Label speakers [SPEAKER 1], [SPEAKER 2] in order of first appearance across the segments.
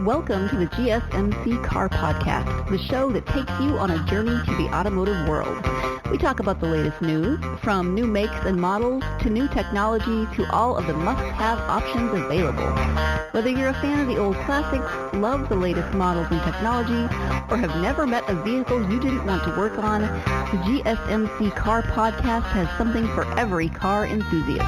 [SPEAKER 1] Welcome to the GSMC Car Podcast, the show that takes you on a journey to the automotive world. We talk about the latest news, from new makes and models to new technology to all of the must-have options available. Whether you're a fan of the old classics, love the latest models and technology, or have never met a vehicle you didn't want to work on, the GSMC Car Podcast has something for every car enthusiast.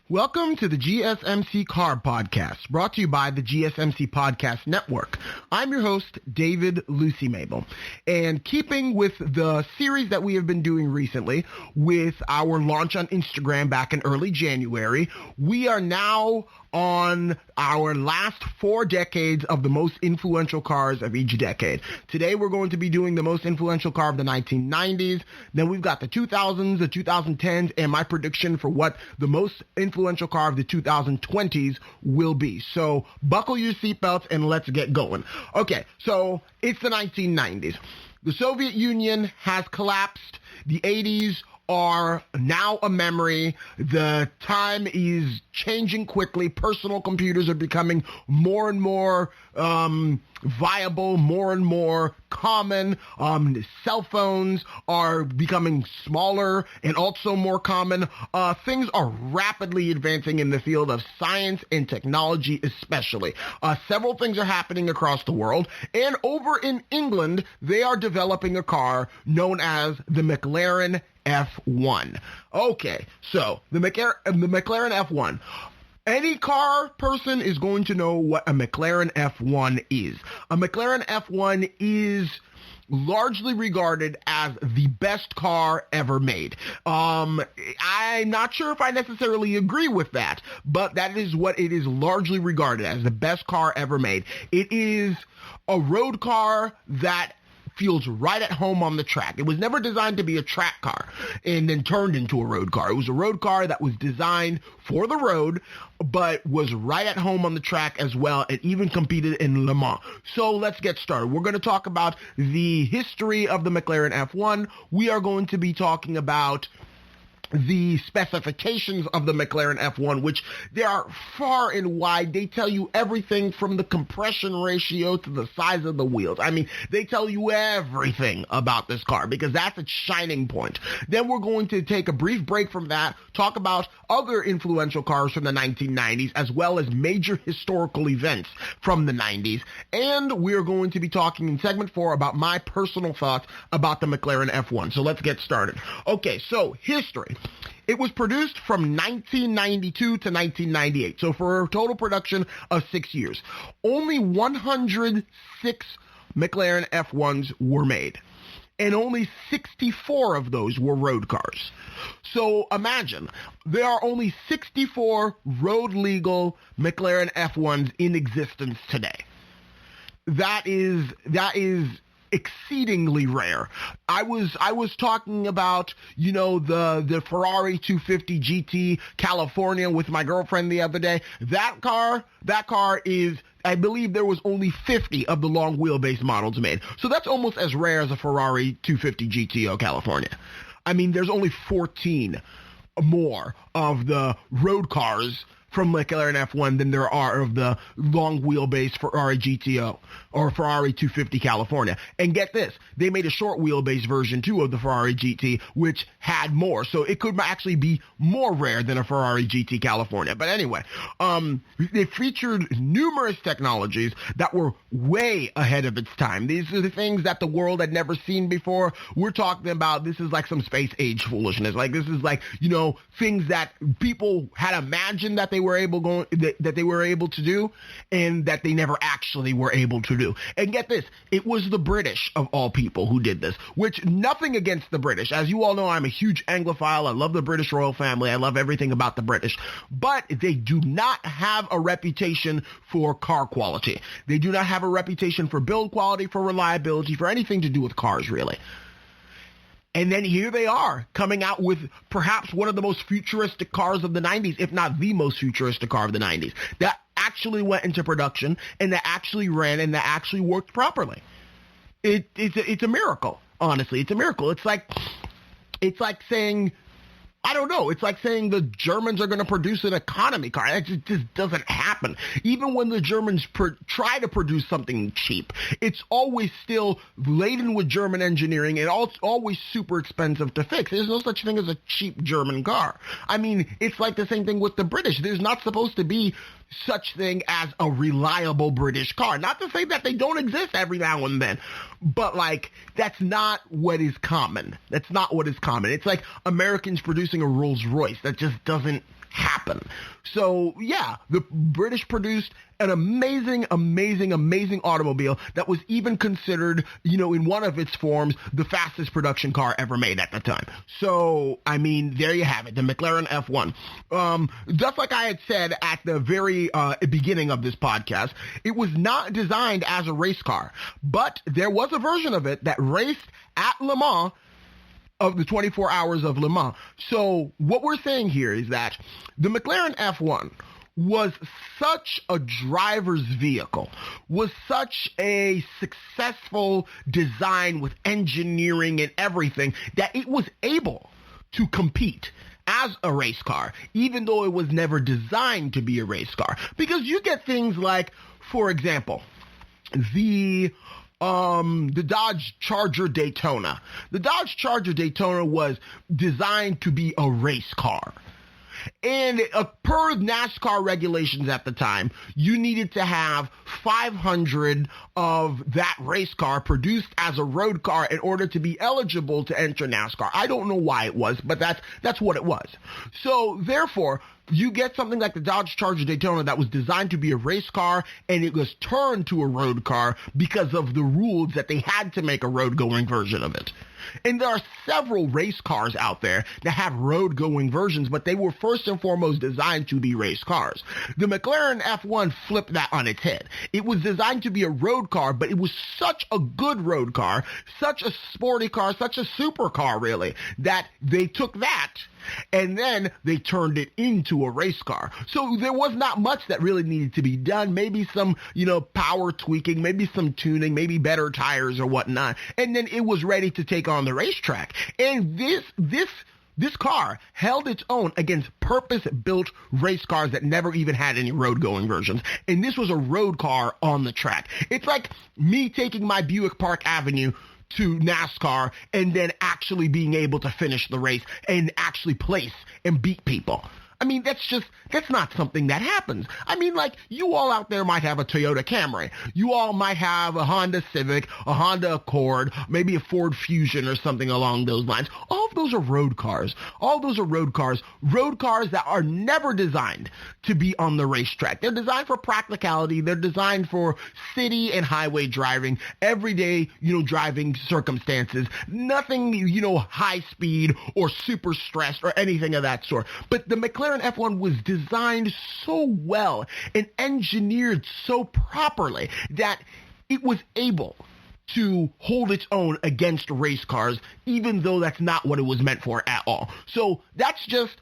[SPEAKER 2] Welcome to the GSMC Car Podcast, brought to you by the GSMC Podcast Network. I'm your host, David Lucy Mabel, and keeping with the series that we have been doing recently with our launch on Instagram back in early January, we are now on our last 4 decades of the most influential cars of each decade. Today we're going to be doing the most influential car of the 1990s, then we've got the 2000s, the 2010s, and my prediction for what the most influential car of the 2020s will be. So buckle your seatbelts and let's get going. Okay, so it's the 1990s. The Soviet Union has collapsed. The 80s are now a memory. The time is changing quickly. Personal computers are becoming more and more viable, more and more common. Cell phones are becoming smaller and also more common. Things are rapidly advancing in the field of science and technology especially. Several things are happening across the world, and over in England, they are developing a car known as the McLaren F1. Okay, so the McLaren F1. Any car person is going to know what a McLaren F1 is. A McLaren F1 is largely regarded as the best car ever made. I'm not sure if I necessarily agree with that, but that is what it is largely regarded as, the best car ever made. It is a road car that feels right at home on the track. It was never designed to be a track car and then turned into a road car. It was a road car that was designed for the road, but was right at home on the track as well, and even competed in Le Mans. So let's get started. We're going to talk about the history of the McLaren F1. We are going to be talking about the specifications of the McLaren F1, which they are far and wide. They tell you everything from the compression ratio to the size of the wheels. I mean, they tell you everything about this car because that's its shining point. Then we're going to take a brief break from that, talk about other influential cars from the 1990s, as well as major historical events from the 90s. And we're going to be talking in segment 4 about my personal thoughts about the McLaren F1. So let's get started. Okay, so history. It was produced from 1992 to 1998, so for a total production of 6 years. Only 106 McLaren F1s were made, and only 64 of those were road cars. So imagine, there are only 64 road-legal McLaren F1s in existence today. That is exceedingly rare. I was talking about, the Ferrari 250 GT California with my girlfriend the other day. That car is, I believe there was only 50 of the long wheelbase models made. So that's almost as rare as a Ferrari 250 GTO California. I mean, there's only 14 more of the road cars from McLaren F1 than there are of the long wheelbase Ferrari GTO or Ferrari 250 California. And get this, they made a short wheelbase version too of the Ferrari GT, which had more. So it could actually be more rare than a Ferrari GT California. But anyway, they featured numerous technologies that were way ahead of its time. These are the things that the world had never seen before. We're talking about, this is like some space age foolishness. Like, this is like, things that people had imagined that they were able to do, and that they never actually were able to do. And get this, it was the British of all people who did this, which nothing against the British. As you all know, I'm a huge Anglophile. I love the British royal family. I love everything about the British, but they do not have a reputation for car quality. They do not have a reputation for build quality, for reliability, for anything to do with cars, really. And then here they are, coming out with perhaps one of the most futuristic cars of the 90s, if not the most futuristic car of the 90s, that actually went into production and that actually ran and that actually worked properly. It's a miracle, honestly. It's a miracle. It's like saying, I don't know. It's like saying the Germans are going to produce an economy car. It just doesn't happen. Even when the Germans try to produce something cheap, it's always still laden with German engineering and always super expensive to fix. There's no such thing as a cheap German car. I mean, it's like the same thing with the British. There's not supposed to be such thing as a reliable British car. Not to say that they don't exist every now and then, but like, that's not what is common. That's not what is common. It's like Americans producing a Rolls Royce. That just doesn't happen. So yeah, the British produced an amazing automobile that was even considered, in one of its forms, the fastest production car ever made at the time. So, I mean, there you have it, the McLaren F1. Just like I had said at the very beginning of this podcast, it was not designed as a race car, but there was a version of it that raced at Le Mans, of the 24 hours of Le Mans. So what we're saying here is that the McLaren F1 was such a driver's vehicle, was such a successful design with engineering and everything, that it was able to compete as a race car, even though it was never designed to be a race car. Because you get things like, for example, the Dodge Charger Daytona. The Dodge Charger Daytona was designed to be a race car. And per NASCAR regulations at the time, you needed to have 500 of that race car produced as a road car in order to be eligible to enter NASCAR. I don't know why it was, but that's what it was. So therefore, you get something like the Dodge Charger Daytona that was designed to be a race car, and it was turned to a road car because of the rules that they had to make a road-going version of it. And there are several race cars out there that have road-going versions, but they were first and foremost designed to be race cars. The McLaren F1 flipped that on its head. It was designed to be a road car, but it was such a good road car, such a sporty car, such a supercar, really, that they took that and then they turned it into a race car. So there was not much that really needed to be done. Maybe some, power tweaking, maybe some tuning, maybe better tires or whatnot. And then it was ready to take on the racetrack. And this car held its own against purpose-built race cars that never even had any road-going versions. And this was a road car on the track. It's like me taking my Buick Park Avenue to NASCAR and then actually being able to finish the race and actually place and beat people. I mean, that's not something that happens. I mean, like, you all out there might have a Toyota Camry. You all might have a Honda Civic, a Honda Accord, maybe a Ford Fusion or something along those lines. All of those are road cars. All those are road cars that are never designed to be on the racetrack. They're designed for practicality. They're designed for city and highway driving, everyday, driving circumstances. Nothing, high speed or super stressed or anything of that sort. But the McLaren F1 was designed so well and engineered so properly that it was able to hold its own against race cars, even though that's not what it was meant for at all. So that's just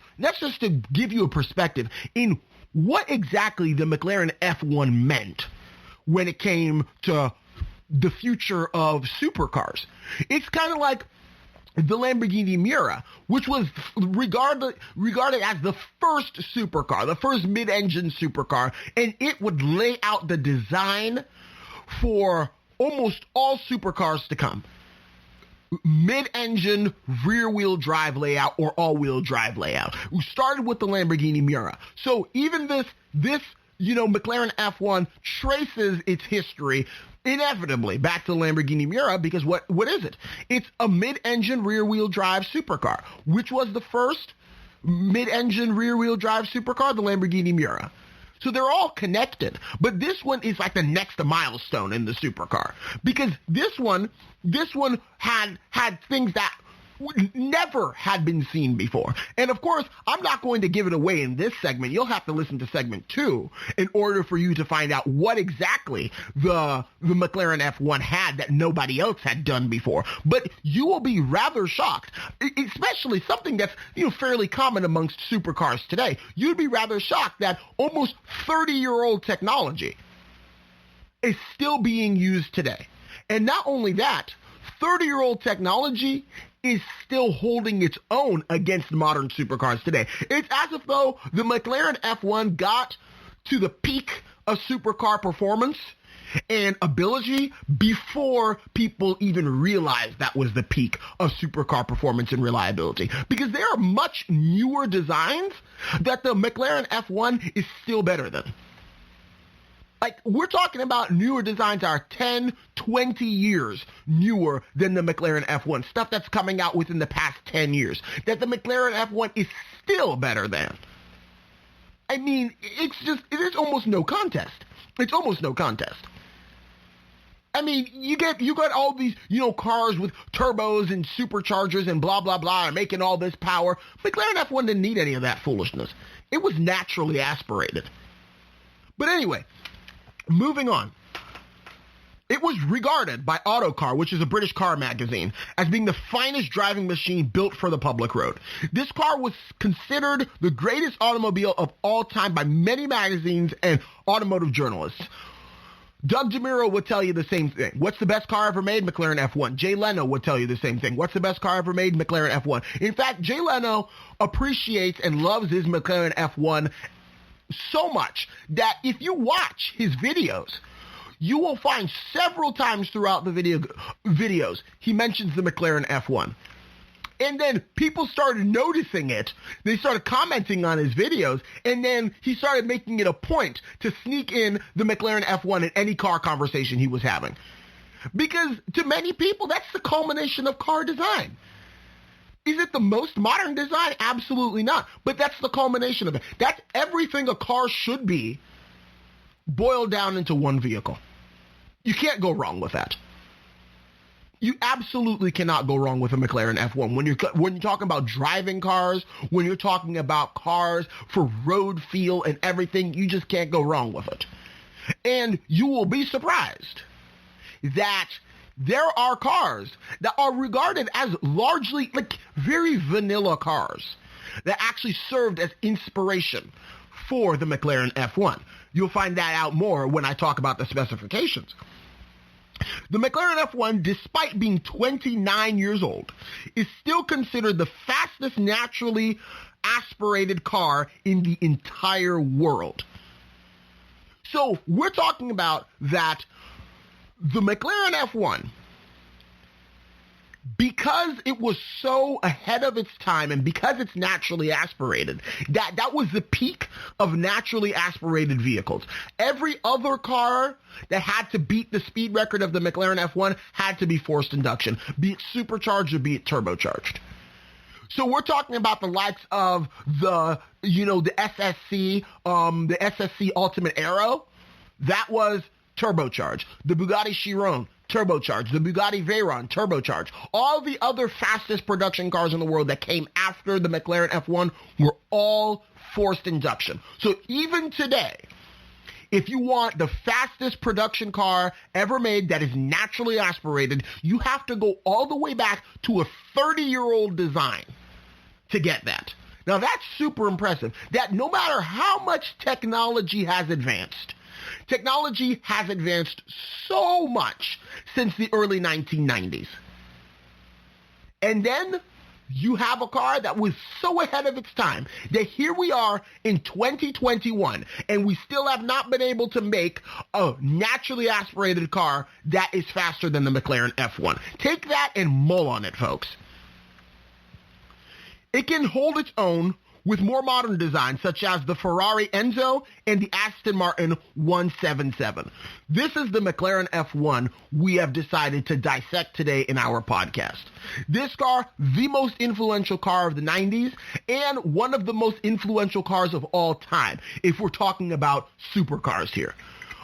[SPEAKER 2] to give you a perspective in what exactly the McLaren F1 meant when it came to the future of supercars. It's kind of like the Lamborghini Miura, which was regarded as the first supercar, the first mid-engine supercar, and it would lay out the design for almost all supercars to come. Mid-engine, rear-wheel drive layout or all-wheel drive layout. We started with the Lamborghini Miura. So even this McLaren F1 traces its history inevitably back to the Lamborghini Miura, because what is it? It's a mid-engine rear-wheel drive supercar, which was the first mid-engine rear-wheel drive supercar, the Lamborghini Miura. So they're all connected, but this one is like the next milestone in the supercar, because this one had things that never had been seen before. And of course, I'm not going to give it away in this segment. You'll have to listen to segment 2 in order for you to find out what exactly the McLaren F1 had that nobody else had done before. But you will be rather shocked, especially something that's, fairly common amongst supercars today. You'd be rather shocked that almost 30-year-old technology is still being used today. And not only that, 30-year-old technology is still holding its own against modern supercars today. It's as if though the McLaren F1 got to the peak of supercar performance and ability before people even realized that was the peak of supercar performance and reliability. Because there are much newer designs that the McLaren F1 is still better than. Like, we're talking about newer designs that are 10, 20 years newer than the McLaren F1. Stuff that's coming out within the past 10 years. That the McLaren F1 is still better than. I mean, it's almost no contest. It's almost no contest. I mean, you got all these, cars with turbos and superchargers and blah, blah, blah, and making all this power. McLaren F1 didn't need any of that foolishness. It was naturally aspirated. But anyway, moving on. It was regarded by Autocar, which is a British car magazine, as being the finest driving machine built for the public road. This car was considered the greatest automobile of all time by many magazines and automotive journalists. Doug DeMuro would tell you the same thing. What's the best car ever made? McLaren F1. Jay Leno would tell you the same thing. What's the best car ever made? McLaren F1. In fact, Jay Leno appreciates and loves his McLaren F1 so much that if you watch his videos, you will find several times throughout the videos he mentions the McLaren F1. And then people started noticing it. They started commenting on his videos, and then he started making it a point to sneak in the McLaren F1 in any car conversation he was having. Because to many people, that's the culmination of car design. Is it the most modern design? Absolutely not. But that's the culmination of it. That's everything a car should be boiled down into one vehicle. You can't go wrong with that. You absolutely cannot go wrong with a McLaren F1. When you're talking about driving cars, when you're talking about cars for road feel and everything, you just can't go wrong with it. And you will be surprised that there are cars that are regarded as largely like very vanilla cars that actually served as inspiration for the McLaren F1. You'll find that out more when I talk about the specifications. The McLaren F1, despite being 29 years old, is still considered the fastest naturally aspirated car in the entire world. So we're talking about that the McLaren F1, because it was so ahead of its time and because it's naturally aspirated, that was the peak of naturally aspirated vehicles. Every other car that had to beat the speed record of the McLaren F1 had to be forced induction, be it supercharged or be it turbocharged. So we're talking about the likes of the SSC, the SSC Ultimate Aero. That was turbocharged. The Bugatti Chiron, turbocharged. The Bugatti Veyron, turbocharged. All the other fastest production cars in the world that came after the McLaren F1 were all forced induction. So even today, if you want the fastest production car ever made that is naturally aspirated, you have to go all the way back to a 30-year-old design to get that. Now that's super impressive, that no matter how much technology has advanced so much since the early 1990s. And then you have a car that was so ahead of its time that here we are in 2021 and we still have not been able to make a naturally aspirated car that is faster than the McLaren F1. Take that and mull on it, folks. It can hold its own with more modern designs such as the Ferrari Enzo and the Aston Martin 177. This is the McLaren F1 we have decided to dissect today in our podcast. This car, the most influential car of the 90s and one of the most influential cars of all time, if we're talking about supercars here.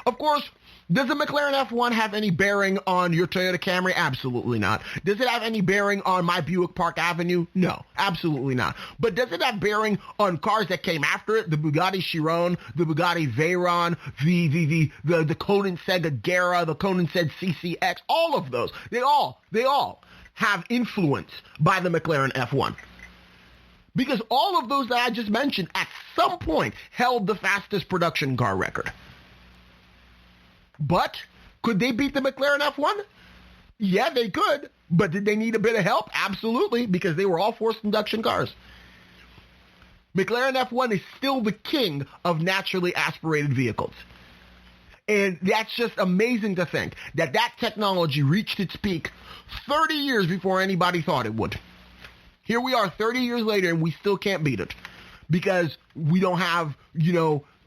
[SPEAKER 2] Of course, does the McLaren F1 have any bearing on your Toyota Camry? Absolutely not. Does it have any bearing on my Buick Park Avenue? No, absolutely not. But does it have bearing on cars that came after it? The Bugatti Chiron, the Bugatti Veyron, the Koenigsegg Agera, the Koenigsegg CCX, all of those. They all have influence by the McLaren F1. Because all of those that I just mentioned at some point held the fastest production car record. But could they beat the McLaren F1? Yeah, they could. But did they need a bit of help? Absolutely, because they were all forced induction cars. McLaren F1 is still the king of naturally aspirated vehicles. And that's just amazing to think that that technology reached its peak 30 years before anybody thought it would. Here we are 30 years later and we still can't beat it because we don't have,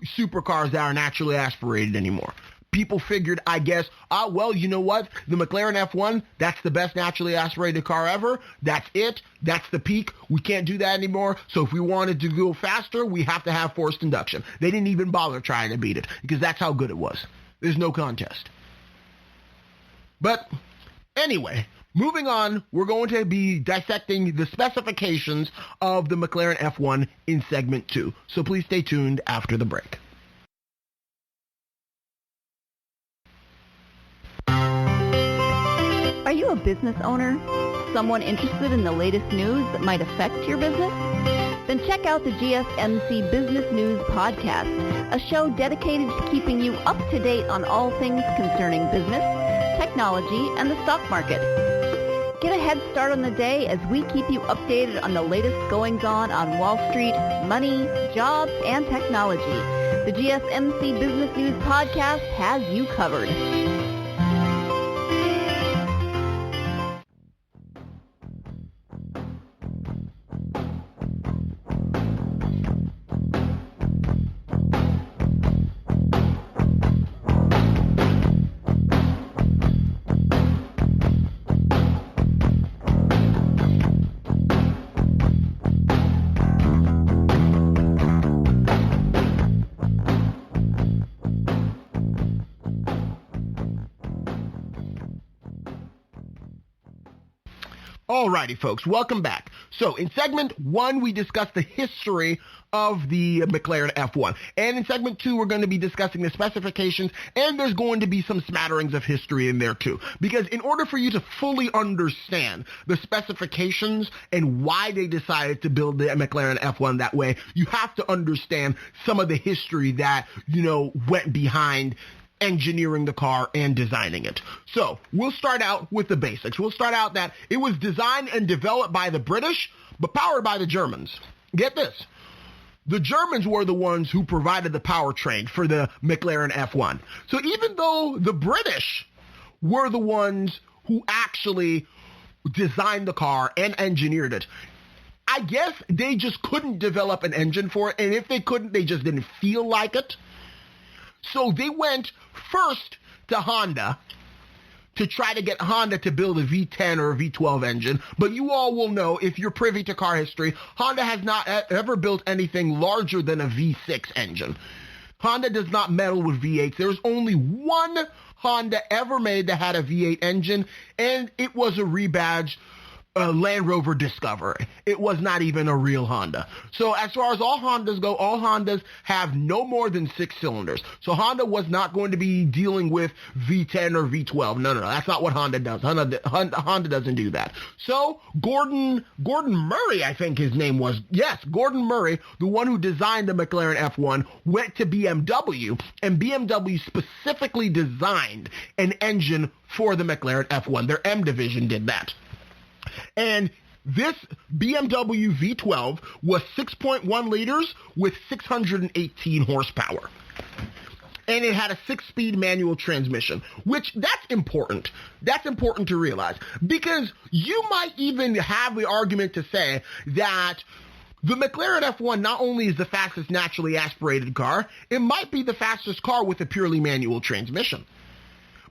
[SPEAKER 2] supercars that are naturally aspirated anymore. People figured, I guess, well, you know what? The McLaren F1, that's the best naturally aspirated car ever. That's it. That's the peak. We can't do that anymore. So if we wanted to go faster, we have to have forced induction. They didn't even bother trying to beat it because that's how good it was. There's no contest. But anyway, moving on, we're going to be dissecting the specifications of the McLaren F1 in segment 2. So please stay tuned after the break.
[SPEAKER 1] Are you a business owner? Someone interested in the latest news that might affect your business? Then check out the GSMC Business News Podcast, a show dedicated to keeping you up to date on all things concerning business, technology, and the stock market. Get a head start on the day as we keep you updated on the latest goings-on Wall Street, money, jobs, and technology. The GSMC Business News Podcast has you covered.
[SPEAKER 2] Alrighty, folks, welcome back. So in segment 1, we discussed the history of the McLaren F1. And in segment 2, we're going to be discussing the specifications, and there's going to be some smatterings of history in there too. Because in order for you to fully understand the specifications and why they decided to build the McLaren F1 that way, you have to understand some of the history that, went behind engineering the car and designing it. So we'll start out with the basics. We'll start out that it was designed and developed by the British, but powered by the Germans. Get this. The Germans were the ones who provided the powertrain for the McLaren F1. So even though the British were the ones who actually designed the car and engineered it, I guess they just couldn't develop an engine for it. And if they couldn't, they just didn't feel like it. So they went first to Honda to try to get Honda to build a V10 or a V12 engine. But you all will know, if you're privy to car history, Honda has not ever built anything larger than a V6 engine. Honda does not meddle with V8s. There's only one Honda ever made that had a V8 engine, and it was a rebadged Land Rover Discovery. It was not even a real Honda. So as far as all Hondas go, all Hondas have no more than 6 cylinders. So Honda was not going to be dealing with V10 or V12. No. That's not what Honda does. Honda doesn't do that. So Gordon Murray, I think his name was. Yes, Gordon Murray, the one who designed the McLaren F1, went to BMW, and BMW specifically designed an engine for the McLaren F1. Their M division did that. And this BMW V12 was 6.1 liters with 618 horsepower. And it had a 6-speed manual transmission, which that's important. That's important to realize, because you might even have the argument to say that The McLaren F1 not only is the fastest naturally aspirated car, it might be the fastest car with a purely manual transmission.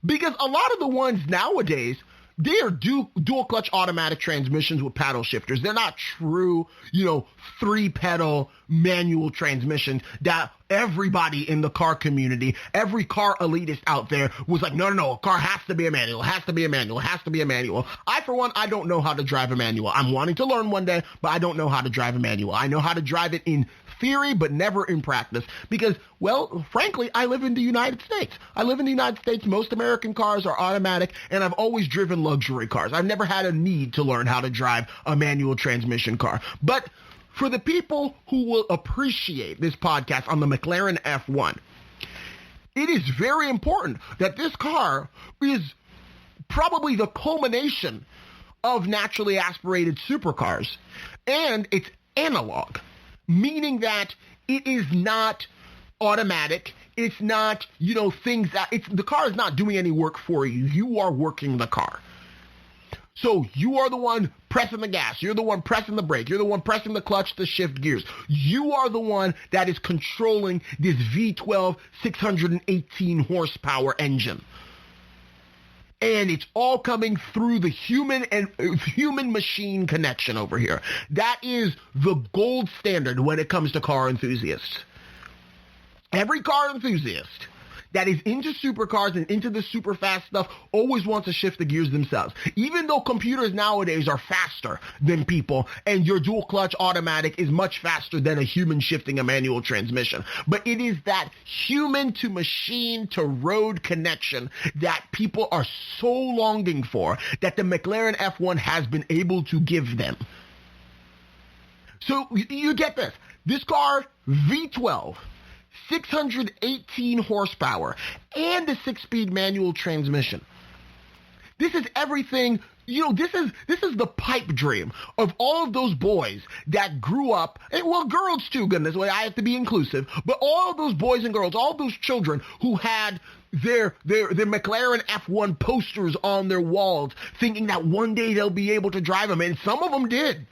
[SPEAKER 2] Because a lot of the ones nowadays, they are dual clutch automatic transmissions with paddle shifters. They're not true, 3-pedal manual transmissions that everybody in the car community, every car elitist out there was like, no, a car has to be a manual, has to be a manual, has to be a manual. I, for one, I don't know how to drive a manual. I'm wanting to learn one day, but I don't know how to drive a manual. I know how to drive it in theory, but never in practice because, well, frankly, I live in the United States. Most American cars are automatic, and I've always driven luxury cars. I've never had a need to learn how to drive a manual transmission car. But for the people who will appreciate this podcast on the McLaren F1, it is very important that this car is probably the culmination of naturally aspirated supercars, and it's analog. Meaning that it is not automatic. It's not, things that the car is not doing any work for you. You are working the car. So you are the one pressing the gas. You're the one pressing the brake. You're the one pressing the clutch to shift gears. You are the one that is controlling this V12 618 horsepower engine. And it's all coming through the human machine connection over here. That is the gold standard when it comes to car enthusiasts. Every car enthusiast that is into supercars and into the super fast stuff always wants to shift the gears themselves. Even though computers nowadays are faster than people and your dual clutch automatic is much faster than a human shifting a manual transmission. But it is that human to machine to road connection that people are so longing for that the McLaren F1 has been able to give them. So you get this. This car, V12, 618 horsepower, and a 6-speed manual transmission. This is everything, this is the pipe dream of all of those boys that grew up, and well, girls too, goodness, I have to be inclusive, but all of those boys and girls, all those children who had their McLaren F1 posters on their walls, thinking that one day they'll be able to drive them, and some of them did.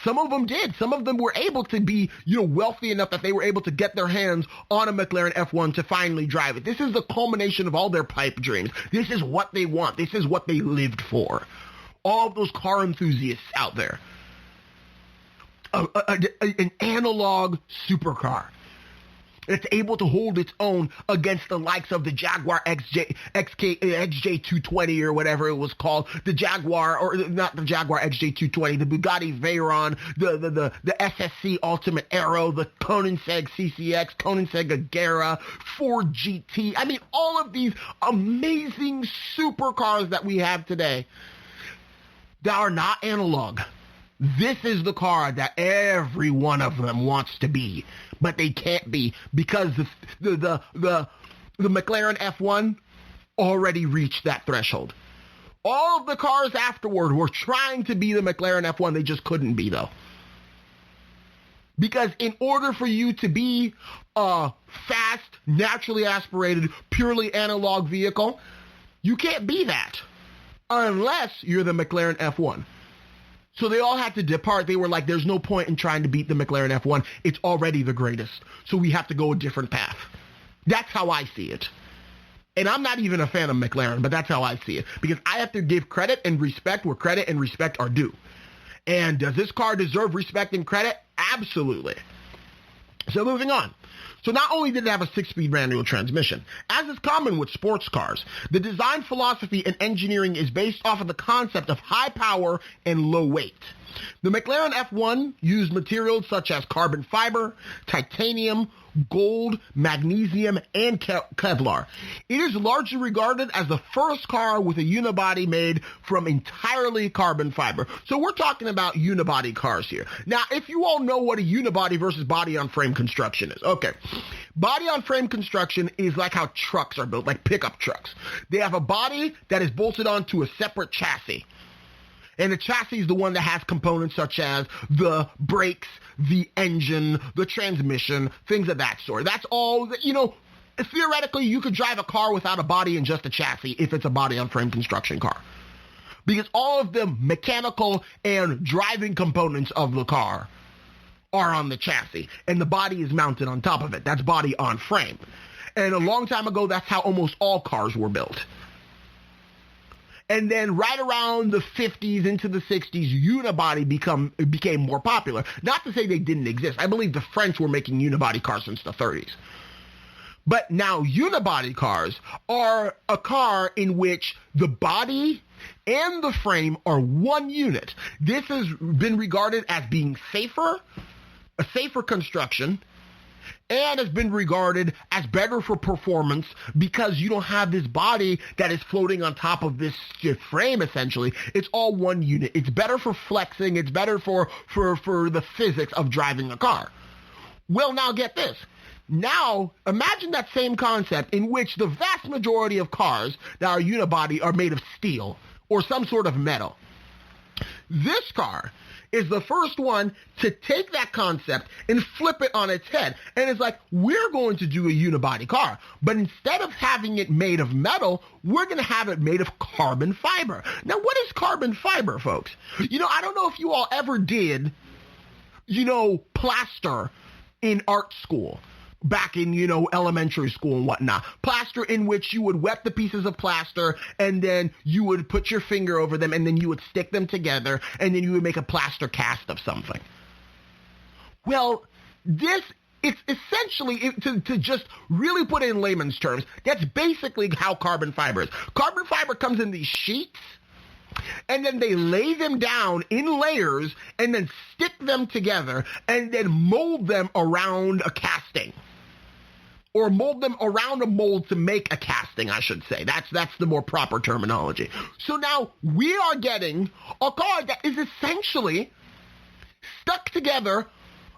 [SPEAKER 2] Some of them did. Some of them were able to be, wealthy enough that they were able to get their hands on a McLaren F1 to finally drive it. This is the culmination of all their pipe dreams. This is what they want. This is what they lived for. All of those car enthusiasts out there. An analog supercar. It's able to hold its own against the likes of the Jaguar XJ220 or whatever it was called, the Jaguar, or not the Jaguar XJ220, the Bugatti Veyron, the SSC Ultimate Aero, the Koenigsegg CCX, Koenigsegg Agera, Ford GT. I mean, all of these amazing supercars that we have today that are not analog. This is the car that every one of them wants to be, but they can't be because the McLaren F1 already reached that threshold. All of the cars afterward were trying to be the McLaren F1. They just couldn't be, though. Because in order for you to be a fast, naturally aspirated, purely analog vehicle, you can't be that unless you're the McLaren F1. So they all had to depart. They were like, there's no point in trying to beat the McLaren F1. It's already the greatest. So we have to go a different path. That's how I see it. And I'm not even a fan of McLaren, but that's how I see it. Because I have to give credit and respect where credit and respect are due. And does this car deserve respect and credit? Absolutely. So moving on. So not only did it have a 6-speed manual transmission, as is common with sports cars, the design philosophy and engineering is based off of the concept of high power and low weight. The McLaren F1 used materials such as carbon fiber, titanium, gold, magnesium, and Kevlar. It is largely regarded as the first car with a unibody made from entirely carbon fiber. So we're talking about unibody cars here. Now, if you all know what a unibody versus body-on-frame construction is, okay. Body-on-frame construction is like how trucks are built, like pickup trucks. They have a body that is bolted onto a separate chassis. And the chassis is the one that has components such as the brakes, the engine, the transmission, things of that sort. That's all, theoretically you could drive a car without a body and just a chassis if it's a body-on-frame construction car. Because all of the mechanical and driving components of the car are on the chassis, and the body is mounted on top of it. That's body on frame. And a long time ago, that's how almost all cars were built. And then right around the 50s into the 60s, unibody became more popular. Not to say they didn't exist. I believe the French were making unibody cars since the 30s. But now unibody cars are a car in which the body and the frame are one unit. This has been regarded as being safer, a safer construction, and has been regarded as better for performance because you don't have this body that is floating on top of this frame, essentially. It's all one unit. It's better for flexing. It's better for the physics of driving a car. Well, now get this. Now, imagine that same concept in which the vast majority of cars that are unibody are made of steel or some sort of metal. This car is the first one to take that concept and flip it on its head. And it's like, we're going to do a unibody car, but instead of having it made of metal, we're going to have it made of carbon fiber. Now, what is carbon fiber, folks? I don't know if you all ever did, plaster in art school. Back in, elementary school and whatnot. Plaster in which you would wet the pieces of plaster and then you would put your finger over them and then you would stick them together and then you would make a plaster cast of something. Well, it's essentially, to just really put it in layman's terms, that's basically how carbon fiber is. Carbon fiber comes in these sheets, and then they lay them down in layers and then stick them together and then mold them around a casting. Or mold them around a mold to make a casting, I should say. That's the more proper terminology. So now we are getting a car that is essentially stuck together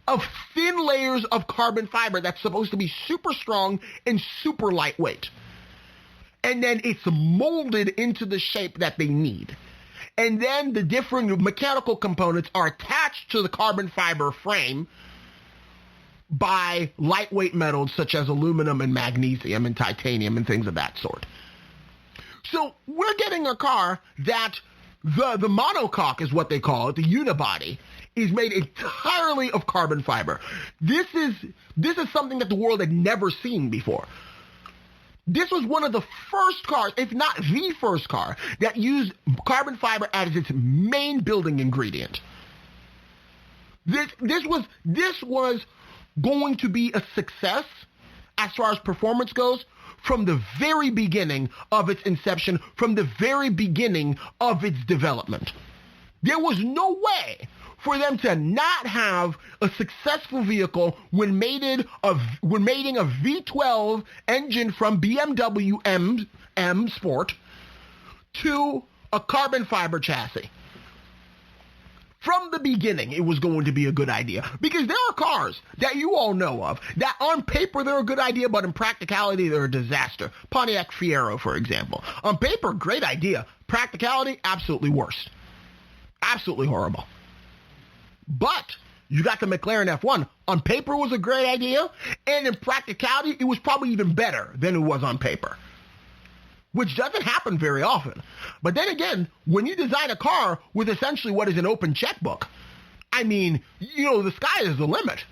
[SPEAKER 2] of thin layers of carbon fiber that's supposed to be super strong and super lightweight. And then it's molded into the shape that they need. And then the different mechanical components are attached to the carbon fiber frame by lightweight metals such as aluminum and magnesium and titanium and things of that sort. So we're getting a car that the monocoque is what they call it, the unibody, is made entirely of carbon fiber. This is something that the world had never seen before. This was one of the first cars, if not the first car, that used carbon fiber as its main building ingredient. This was going to be a success as far as performance goes from the very beginning of its inception, from the very beginning of its development. There was no way for them to not have a successful vehicle when mating a V12 engine from BMW M Sport to a carbon fiber chassis. From the beginning, it was going to be a good idea because there are cars that you all know of that on paper they're a good idea, but in practicality they're a disaster. Pontiac Fiero, for example. On paper, great idea. Practicality, absolutely worst. Absolutely horrible. But you got the McLaren F1. On paper it was a great idea, and in practicality it was probably even better than it was on paper, which doesn't happen very often. But then again, when you design a car with essentially what is an open checkbook, I mean, the sky is the limit.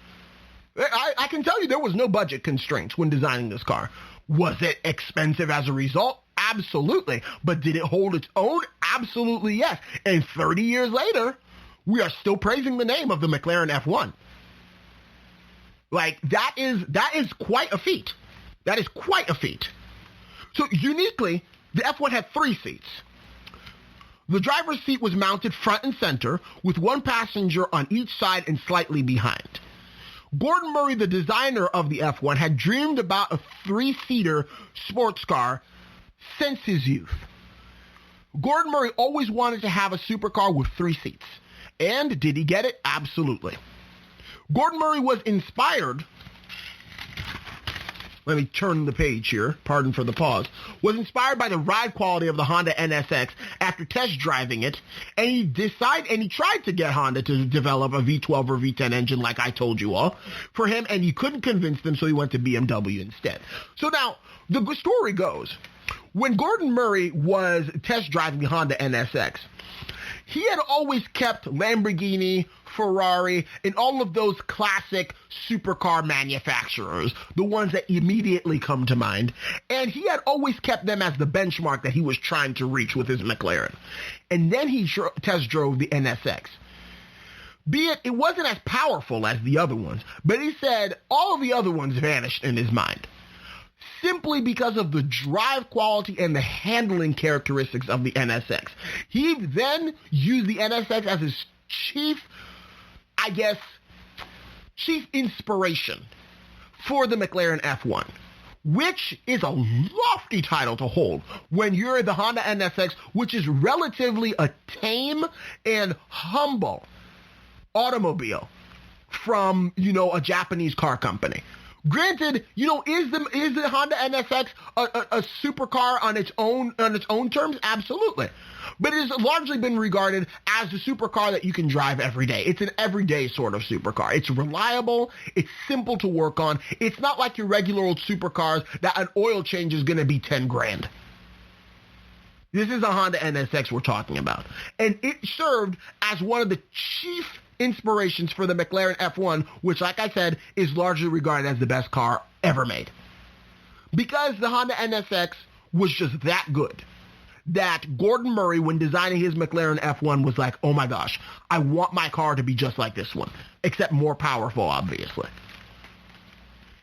[SPEAKER 2] I can tell you there was no budget constraints when designing this car. Was it expensive as a result? Absolutely. But did it hold its own? Absolutely yes. And 30 years later, we are still praising the name of the McLaren F1. Like, that is quite a feat. That is quite a feat. So uniquely, the F1 had 3 seats. The driver's seat was mounted front and center with one passenger on each side and slightly behind. Gordon Murray, the designer of the F1, had dreamed about a 3-seater sports car since his youth. Gordon Murray always wanted to have a supercar with 3 seats. And did he get it? Absolutely. Gordon Murray was inspired, let me turn the page here, pardon for the pause, was inspired by the ride quality of the Honda NSX after test driving it, and he tried to get Honda to develop a V12 or V10 engine like I told you all for him, and he couldn't convince them, so he went to BMW instead. So now, the story goes, when Gordon Murray was test driving the Honda NSX, he had always kept Lamborghini, Ferrari, and all of those classic supercar manufacturers, the ones that immediately come to mind. And he had always kept them as the benchmark that he was trying to reach with his McLaren. And then he test drove the NSX. Be it wasn't as powerful as the other ones, but he said all of the other ones vanished in his mind, simply because of the drive quality and the handling characteristics of the NSX. He then used the NSX as his chief inspiration for the McLaren F1, which is a lofty title to hold when you're the Honda NSX, which is relatively a tame and humble automobile from, a Japanese car company. Granted, is the Honda NSX a supercar on its own terms? Absolutely. But it has largely been regarded as a supercar that you can drive every day. It's an everyday sort of supercar. It's reliable. It's simple to work on. It's not like your regular old supercars that an oil change is going to be $10,000. This is a Honda NSX we're talking about. And it served as one of the chief inspirations for the McLaren F1, which, like I said, is largely regarded as the best car ever made. Because the Honda NSX was just that good, that Gordon Murray, when designing his McLaren F1, was like, oh my gosh, I want my car to be just like this one, except more powerful, obviously.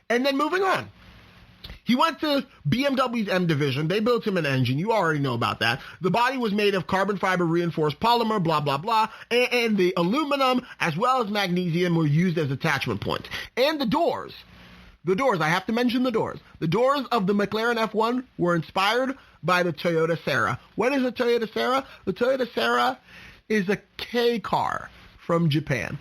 [SPEAKER 2] And then moving on. He went to BMW's M division. They built him an engine. You already know about that. The body was made of carbon fiber reinforced polymer, blah, blah, blah. And the aluminum as well as magnesium were used as attachment points. And the doors, I have to mention the doors. The doors of the McLaren F1 were inspired by the Toyota Serra. What is a Toyota Serra? The Toyota Serra is a K car from Japan.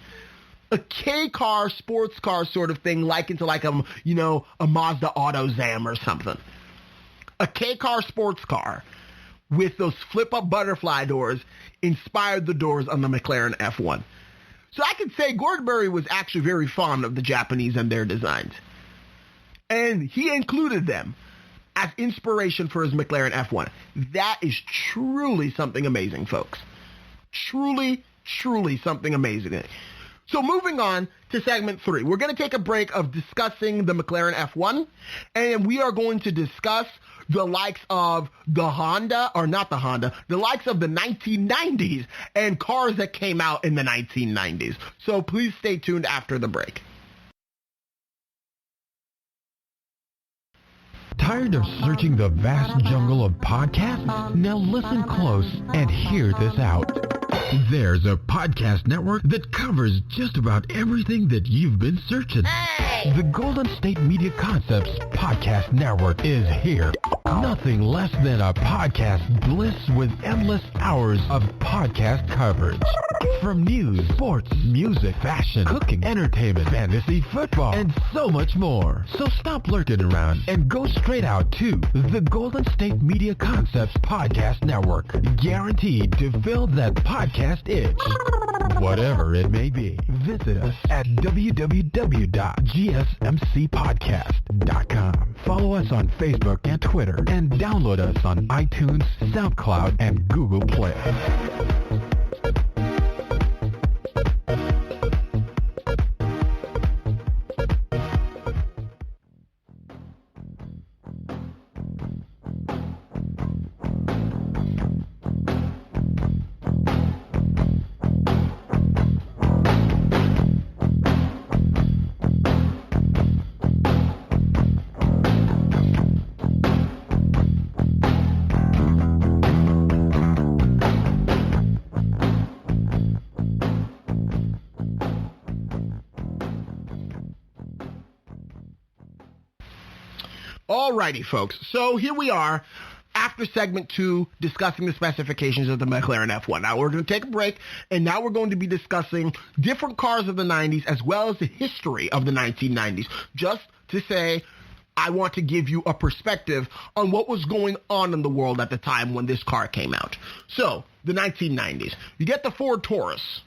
[SPEAKER 2] A K car, sports car sort of thing, likened to like a Mazda Autozam or something. A K car sports car with those flip-up butterfly doors inspired the doors on the McLaren F1. So I could say Gordon Murray was actually very fond of the Japanese and their designs. And he included them as inspiration for his McLaren F1. That is truly something amazing, folks. Truly, truly something amazing. So moving on to segment 3, we're going to take a break of discussing the McLaren F1, and we are going to discuss the likes of the likes of the 1990s and cars that came out in the 1990s. So please stay tuned after the break.
[SPEAKER 3] Tired of searching the vast jungle of podcasts? Now listen close and hear this out. There's a podcast network that covers just about everything that you've been searching. Hey! The Golden State Media Concepts Podcast Network is here. Nothing less than a podcast bliss with endless hours of podcast coverage. From news, sports, music, fashion, cooking, entertainment, fantasy, football, and so much more. So stop lurking around and go straight out to the Golden State Media Concepts Podcast Network. Guaranteed to fill that podcast itch. Whatever it may be. Visit us at www.gsmcpodcast.com. Follow us on Facebook and Twitter, and download us on iTunes, SoundCloud, and Google Play.
[SPEAKER 2] Alrighty, folks. So here we are after segment 2 discussing the specifications of the McLaren F1. Now we're going to take a break, and now we're going to be discussing different cars of the 90s as well as the history of the 1990s. Just to say, I want to give you a perspective on what was going on in the world at the time when this car came out. So, the 1990s. You get the Ford Taurus.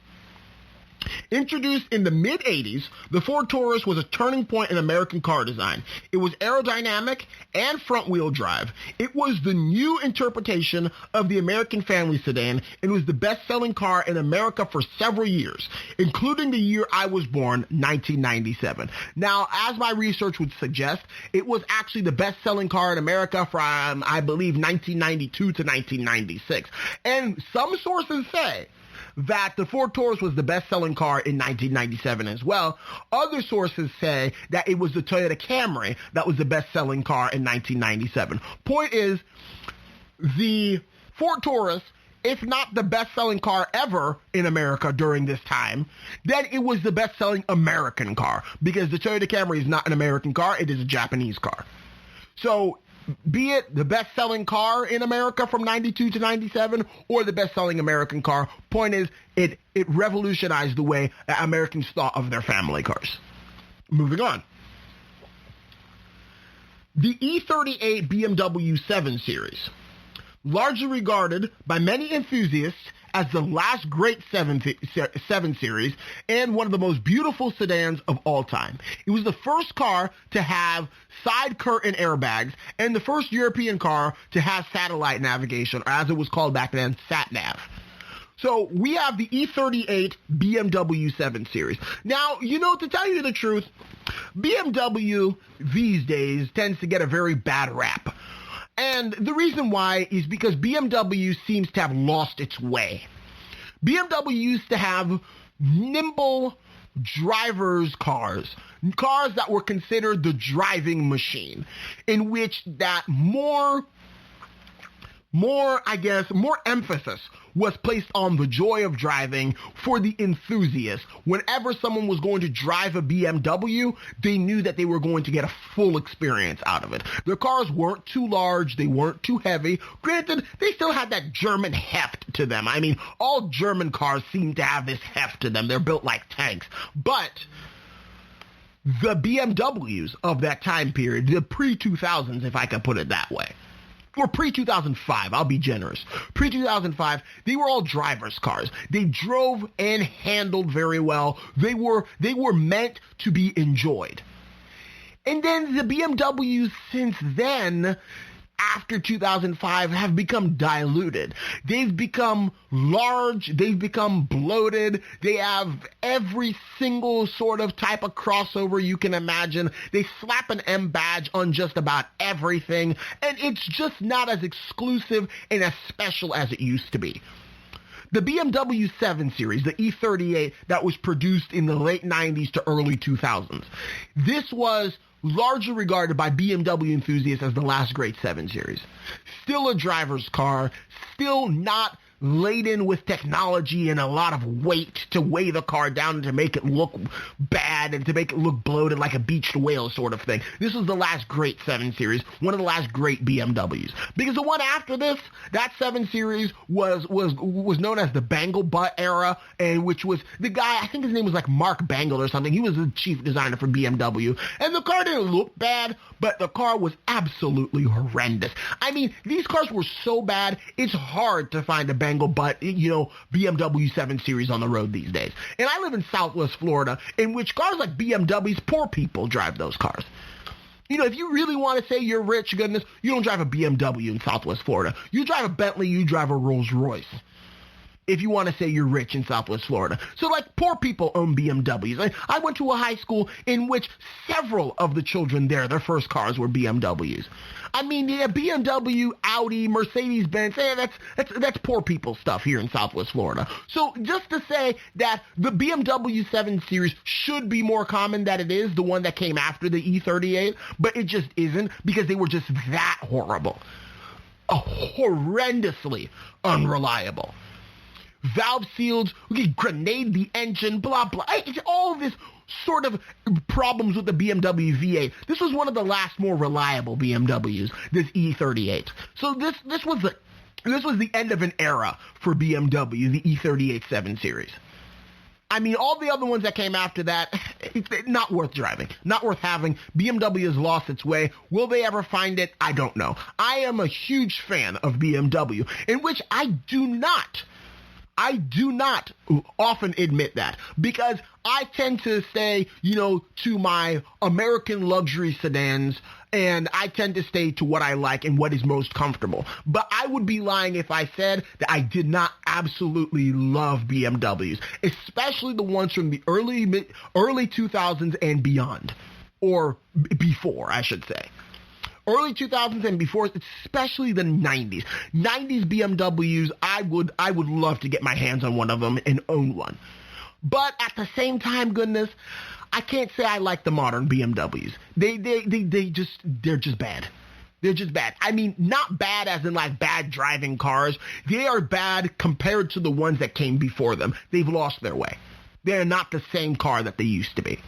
[SPEAKER 2] Introduced in the mid-'80s, the Ford Taurus was a turning point in American car design. It was aerodynamic and front-wheel drive. It was the new interpretation of the American family sedan and was the best-selling car in America for several years, including the year I was born, 1997. Now, as my research would suggest, it was actually the best-selling car in America from, I believe, 1992 to 1996. And some sources say that the Ford Taurus was the best-selling car in 1997 as well. Other sources say that it was the Toyota Camry that was the best-selling car in 1997. Point is, the Ford Taurus, if not the best-selling car ever in America during this time, then it was the best-selling American car, because the Toyota Camry is not an American car, it is a Japanese car. So, be it the best-selling car in America from 92 to 97 or the best-selling American car, point is, it revolutionized the way Americans thought of their family cars. Moving on. The E38 Bmw 7 Series, largely regarded by many enthusiasts as the last great 7 Series and one of the most beautiful sedans of all time. It was the first car to have side curtain airbags and the first European car to have satellite navigation, or as it was called back then, sat-nav. So we have the E38 Bmw 7 Series. Now, to tell you the truth, BMW these days tends to get a very bad rap. And the reason why is because BMW seems to have lost its way. BMW used to have nimble drivers' cars that were considered the driving machine, in which that more emphasis was placed on the joy of driving for the enthusiast. Whenever someone was going to drive a BMW, they knew that they were going to get a full experience out of it. Their cars weren't too large, they weren't too heavy. Granted, they still had that German heft to them. I mean, all German cars seem to have this heft to them. They're built like tanks. But the BMWs of that time period, the pre-2000s, if I can put it that way, or pre-2005, I'll be generous. Pre-2005, they were all driver's cars. They drove and handled very well. They were meant to be enjoyed. And then the BMWs since then, after 2005, have become diluted. They've become large, they've become bloated, they have every single sort of type of crossover you can imagine. They slap an M badge on just about everything, and it's just not as exclusive and as special as it used to be. The BMW 7 Series, the E38 that was produced in the late 90s to early 2000s, this was largely regarded by BMW enthusiasts as the last great 7 Series. Still a driver's car, still not laden with technology and a lot of weight to weigh the car down and to make it look bad and to make it look bloated like a beached whale sort of thing. This was the last great 7 Series, one of the last great BMWs. Because the one after this, that 7 Series was known as the Bangle Butt era, and which was the guy, I think his name was like Mark Bangle or something. He was the chief designer for BMW. And the car didn't look bad, but the car was absolutely horrendous. I mean, these cars were so bad, it's hard to find a Bangle Butt, BMW 7 Series on the road these days. And I live in Southwest Florida, in which cars like BMWs, poor people drive those cars. If you really want to say you're rich, goodness, you don't drive a BMW in Southwest Florida. You drive a Bentley, you drive a Rolls Royce. If you want to say you're rich in Southwest Florida. So, poor people own BMWs. I went to a high school in which several of the children there, their first cars were BMWs. I mean, yeah, BMW, Audi, Mercedes-Benz, that's poor people stuff here in Southwest Florida. So, just to say that the BMW 7 Series should be more common than it is, the one that came after the E38, but it just isn't, because they were just that horrible. Horrendously unreliable. Valve sealed, we could grenade the engine, blah, blah. It's all this sort of problems with the BMW V8. This was one of the last more reliable BMWs, this E38. So this was the end of an era for BMW, the E38 7 Series. I mean, all the other ones that came after that, it's not worth driving, not worth having. BMW has lost its way. Will they ever find it? I don't know. I am a huge fan of BMW, in which I do not I do not often admit that because I tend to stay, to my American luxury sedans, and I tend to stay to what I like and what is most comfortable. But I would be lying if I said that I did not absolutely love BMWs, especially the ones from the early 2000s and beyond, or before, I should say. Early 2000s and before, especially the 90s. 90s BMWs, I would love to get my hands on one of them and own one. But at the same time, goodness, I can't say I like the modern BMWs. They're just bad. They're just bad. I mean, not bad as in like bad driving cars. They are bad compared to the ones that came before them. They've lost their way. They're not the same car that they used to be.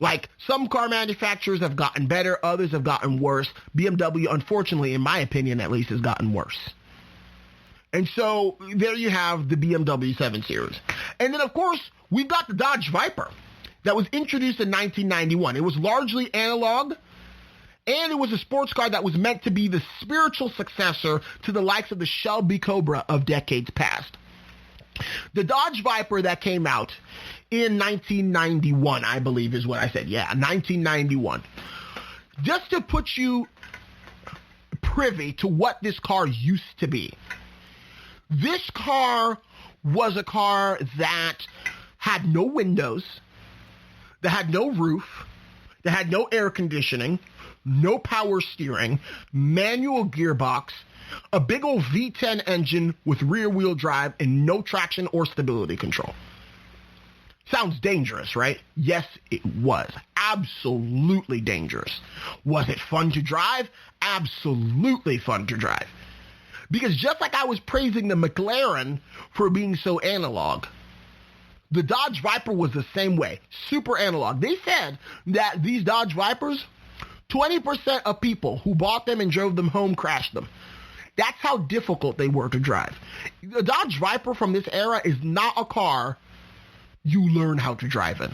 [SPEAKER 2] Like, some car manufacturers have gotten better, others have gotten worse. BMW, unfortunately, in my opinion at least, has gotten worse. And so, there you have the BMW 7 Series. And then, of course, we've got the Dodge Viper that was introduced in 1991. It was largely analog, and it was a sports car that was meant to be the spiritual successor to the likes of the Shelby Cobra of decades past. The Dodge Viper that came out in 1991, I believe is what I said. Yeah, 1991. Just to put you privy to what this car used to be. This car was a car that had no windows, that had no roof, that had no air conditioning, no power steering, manual gearbox, a big old V10 engine with rear-wheel drive, and no traction or stability control. Sounds dangerous, right? Yes, it was. Absolutely dangerous. Was it fun to drive? Absolutely fun to drive. Because just like I was praising the McLaren for being so analog, the Dodge Viper was the same way. Super analog. They said that these Dodge Vipers, 20% of people who bought them and drove them home crashed them. That's how difficult they were to drive. The Dodge Viper from this era is not a car you learn how to drive in.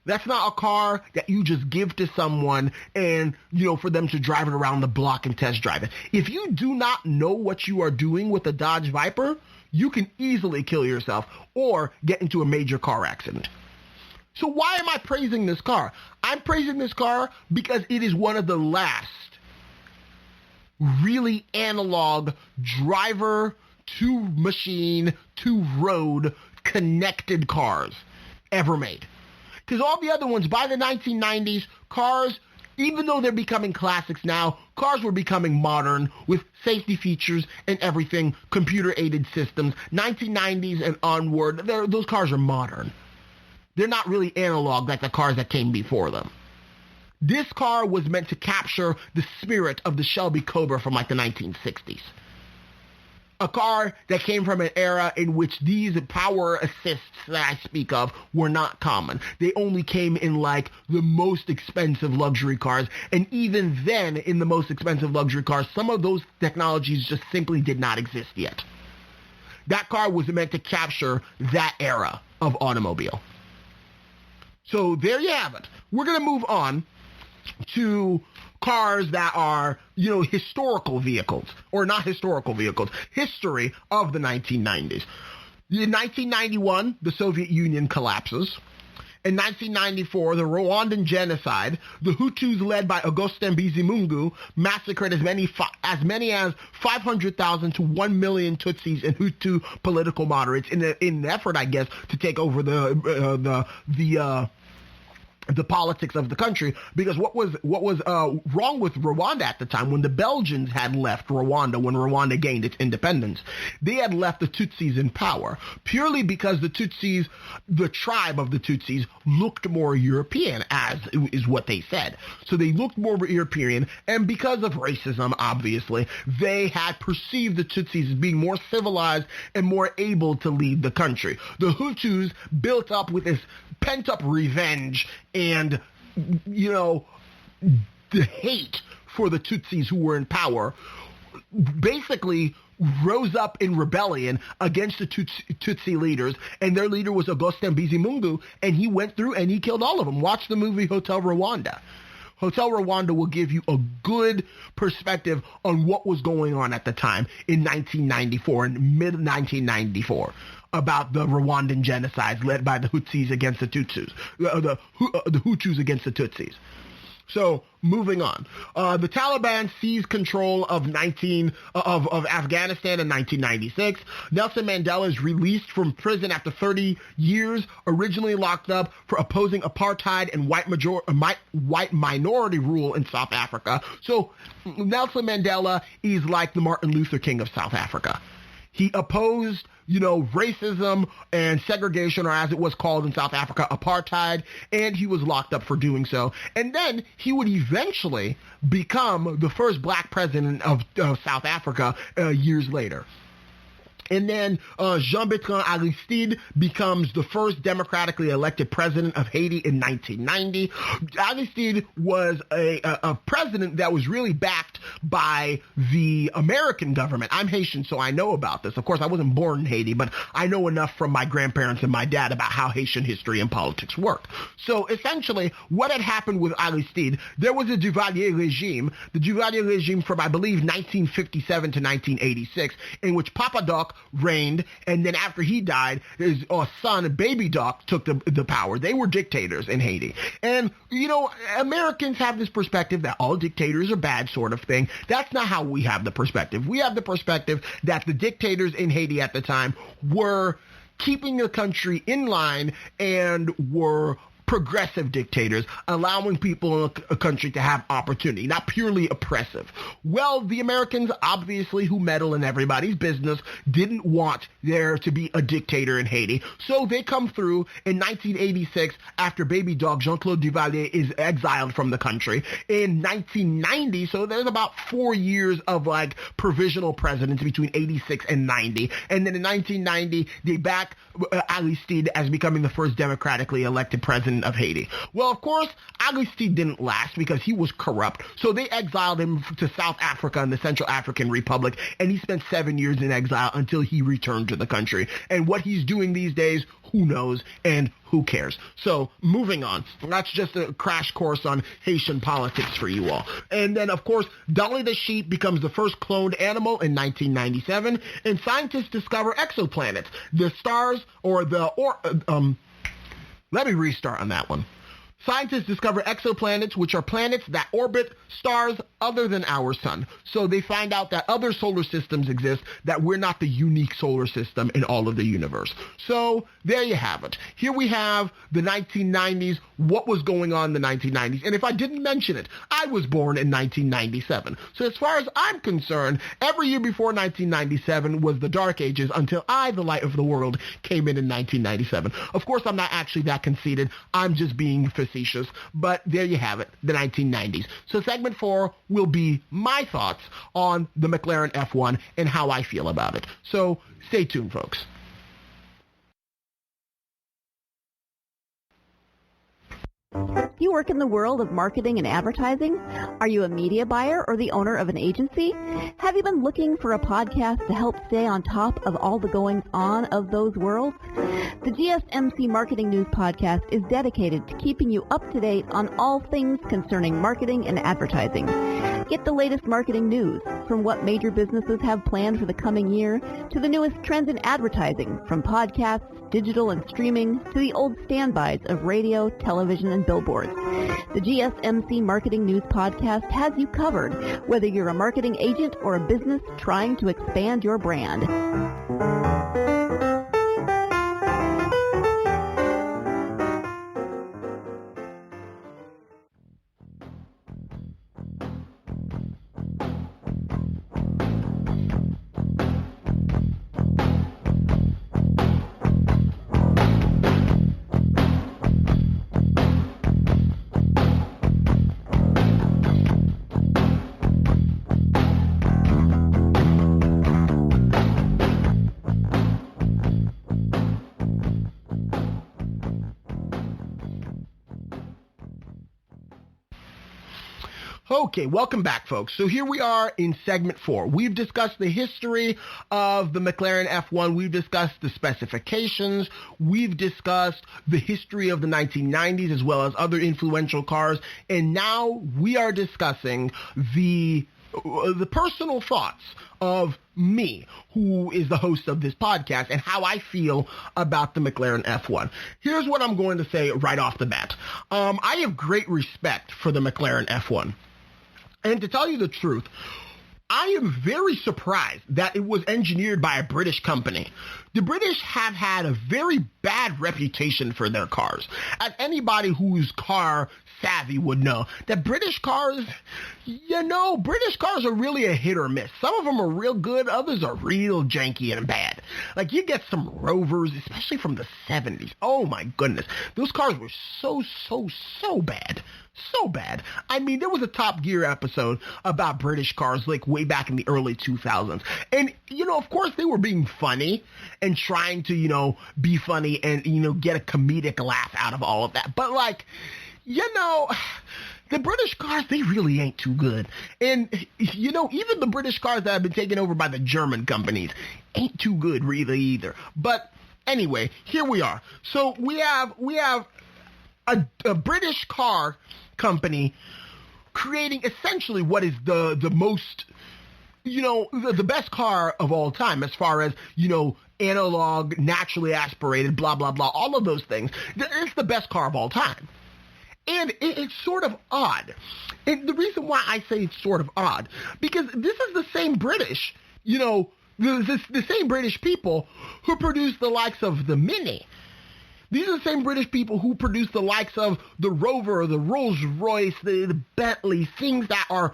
[SPEAKER 2] That's not a car that you just give to someone and, for them to drive it around the block and test drive it. If you do not know what you are doing with the Dodge Viper, you can easily kill yourself or get into a major car accident. So why am I praising this car? I'm praising this car because it is one of the last really analog driver to machine to road connected cars ever made. Because all the other ones, by the 1990s, cars, even though they're becoming classics now, cars were becoming modern with safety features and everything, computer-aided systems. 1990s and onward, those cars are modern. They're not really analog like the cars that came before them. This car was meant to capture the spirit of the Shelby Cobra from like the 1960s. A car that came from an era in which these power assists that I speak of were not common. They only came in like the most expensive luxury cars. And even then, in the most expensive luxury cars, some of those technologies just simply did not exist yet. That car was meant to capture that era of automobile. So there you have it. We're going to move on to cars that are, historical vehicles, or not historical vehicles, history of the 1990s. In 1991, the Soviet Union collapses. In 1994, the Rwandan Genocide, the Hutus led by Augustin Bizimungu massacred as many as 500,000 to 1 million Tutsis and Hutu political moderates in an effort, I guess, to take over the politics of the country, because what was wrong with Rwanda at the time, when the Belgians had left Rwanda, when Rwanda gained its independence, they had left the Tutsis in power purely because the Tutsis, the tribe of the Tutsis, looked more European, as is what they said. So they looked more European, and because of racism, obviously, they had perceived the Tutsis as being more civilized and more able to lead the country. The Hutus built up with this pent-up revenge and, the hate for the Tutsis who were in power, basically rose up in rebellion against the Tutsi leaders, and their leader was Augustin Bizimungu, and he went through and he killed all of them. Watch the movie Hotel Rwanda. Hotel Rwanda will give you a good perspective on what was going on at the time in 1994 and mid-1994 about the Rwandan genocide led by the Hutsis against the Tutsis, the Hutus against the Tutsis. So, moving on. The Taliban seized control of Afghanistan in 1996. Nelson Mandela is released from prison after 30 years, originally locked up for opposing apartheid and white minority rule in South Africa. So, Nelson Mandela is like the Martin Luther King of South Africa. He opposed, racism and segregation, or as it was called in South Africa, apartheid, and he was locked up for doing so. And then he would eventually become the first black president of South Africa years later. And then Jean-Bertrand Aristide becomes the first democratically elected president of Haiti in 1990. Aristide was a president that was really backed by the American government. I'm Haitian, so I know about this. Of course, I wasn't born in Haiti, but I know enough from my grandparents and my dad about how Haitian history and politics work. So essentially, what had happened with Aristide, there was a Duvalier regime, the Duvalier regime from, I believe, 1957 to 1986, in which Papa Doc reigned, and then after he died, his son, Baby Doc, took the power. They were dictators in Haiti. And, Americans have this perspective that all dictators are bad sort of thing. That's not how we have the perspective. We have the perspective that the dictators in Haiti at the time were keeping the country in line and were progressive dictators, allowing people in a country to have opportunity, not purely oppressive. Well, the Americans, obviously, who meddle in everybody's business, didn't want there to be a dictator in Haiti. So they come through in 1986 after Baby Dog Jean-Claude Duvalier is exiled from the country. In 1990, so there's about 4 years of provisional presidency between 86 and 90. And then in 1990, they back Aristide as becoming the first democratically elected president of Haiti. Well, of course, Aristide didn't last because he was corrupt. So they exiled him to South Africa and the Central African Republic, and he spent 7 years in exile until he returned to the country. And what he's doing these days, who knows and who cares? So, moving on. That's just a crash course on Haitian politics for you all. And then, of course, Dolly the Sheep becomes the first cloned animal in 1997, and scientists discover exoplanets. The stars, let me restart on that one. Scientists discover exoplanets, which are planets that orbit stars other than our sun. So they find out that other solar systems exist, that we're not the unique solar system in all of the universe. So there you have it. Here we have the 1990s, what was going on in the 1990s. And if I didn't mention it, I was born in 1997. So as far as I'm concerned, every year before 1997 was the Dark Ages until I, the light of the world, came in 1997. Of course, I'm not actually that conceited. I'm just being facetious. But there you have it, the 1990s. So segment 4 will be my thoughts on the McLaren F1 and how I feel about it. So stay tuned, folks.
[SPEAKER 1] You work in the world of marketing and advertising? Are you a media buyer or the owner of an agency? Have you been looking for a podcast to help stay on top of all the goings-on of those worlds? The GSMC Marketing News Podcast is dedicated to keeping you up to date on all things concerning marketing and advertising. Get the latest marketing news, from what major businesses have planned for the coming year to the newest trends in advertising, from podcasts, digital and streaming, to the old standbys of radio, television, and billboards. The GSMC Marketing News Podcast has you covered, whether you're a marketing agent or a business trying to expand your brand.
[SPEAKER 2] Okay, welcome back, folks. So here we are in segment 4. We've discussed the history of the McLaren F1. We've discussed the specifications. We've discussed the history of the 1990s as well as other influential cars. And now we are discussing the personal thoughts of me, who is the host of this podcast, and how I feel about the McLaren F1. Here's what I'm going to say right off the bat. I have great respect for the McLaren F1. And to tell you the truth, I am very surprised that it was engineered by a British company. The British have had a very bad reputation for their cars. As anybody who's car savvy would know, that British cars are really a hit or miss. Some of them are real good, others are real janky and bad. Like, you get some Rovers, especially from the 70s. Oh my goodness. Those cars were so bad. So bad. I mean, there was a Top Gear episode about British cars, like, way back in the early 2000s. And, of course, they were being funny and trying to, be funny and, get a comedic laugh out of all of that. But, the British cars, they really ain't too good. And, even the British cars that have been taken over by the German companies ain't too good, really, either. But, anyway, here we are. So, we have a British car company creating essentially what is the most, the best car of all time as far as, analog, naturally aspirated, blah, blah, blah, all of those things. It's the best car of all time. And it's sort of odd. And the reason why I say it's sort of odd, because this is the same British, the same British people who produced the likes of the Mini. These are the same British people who produce the likes of the Rover, the Rolls-Royce, the Bentley, things that are,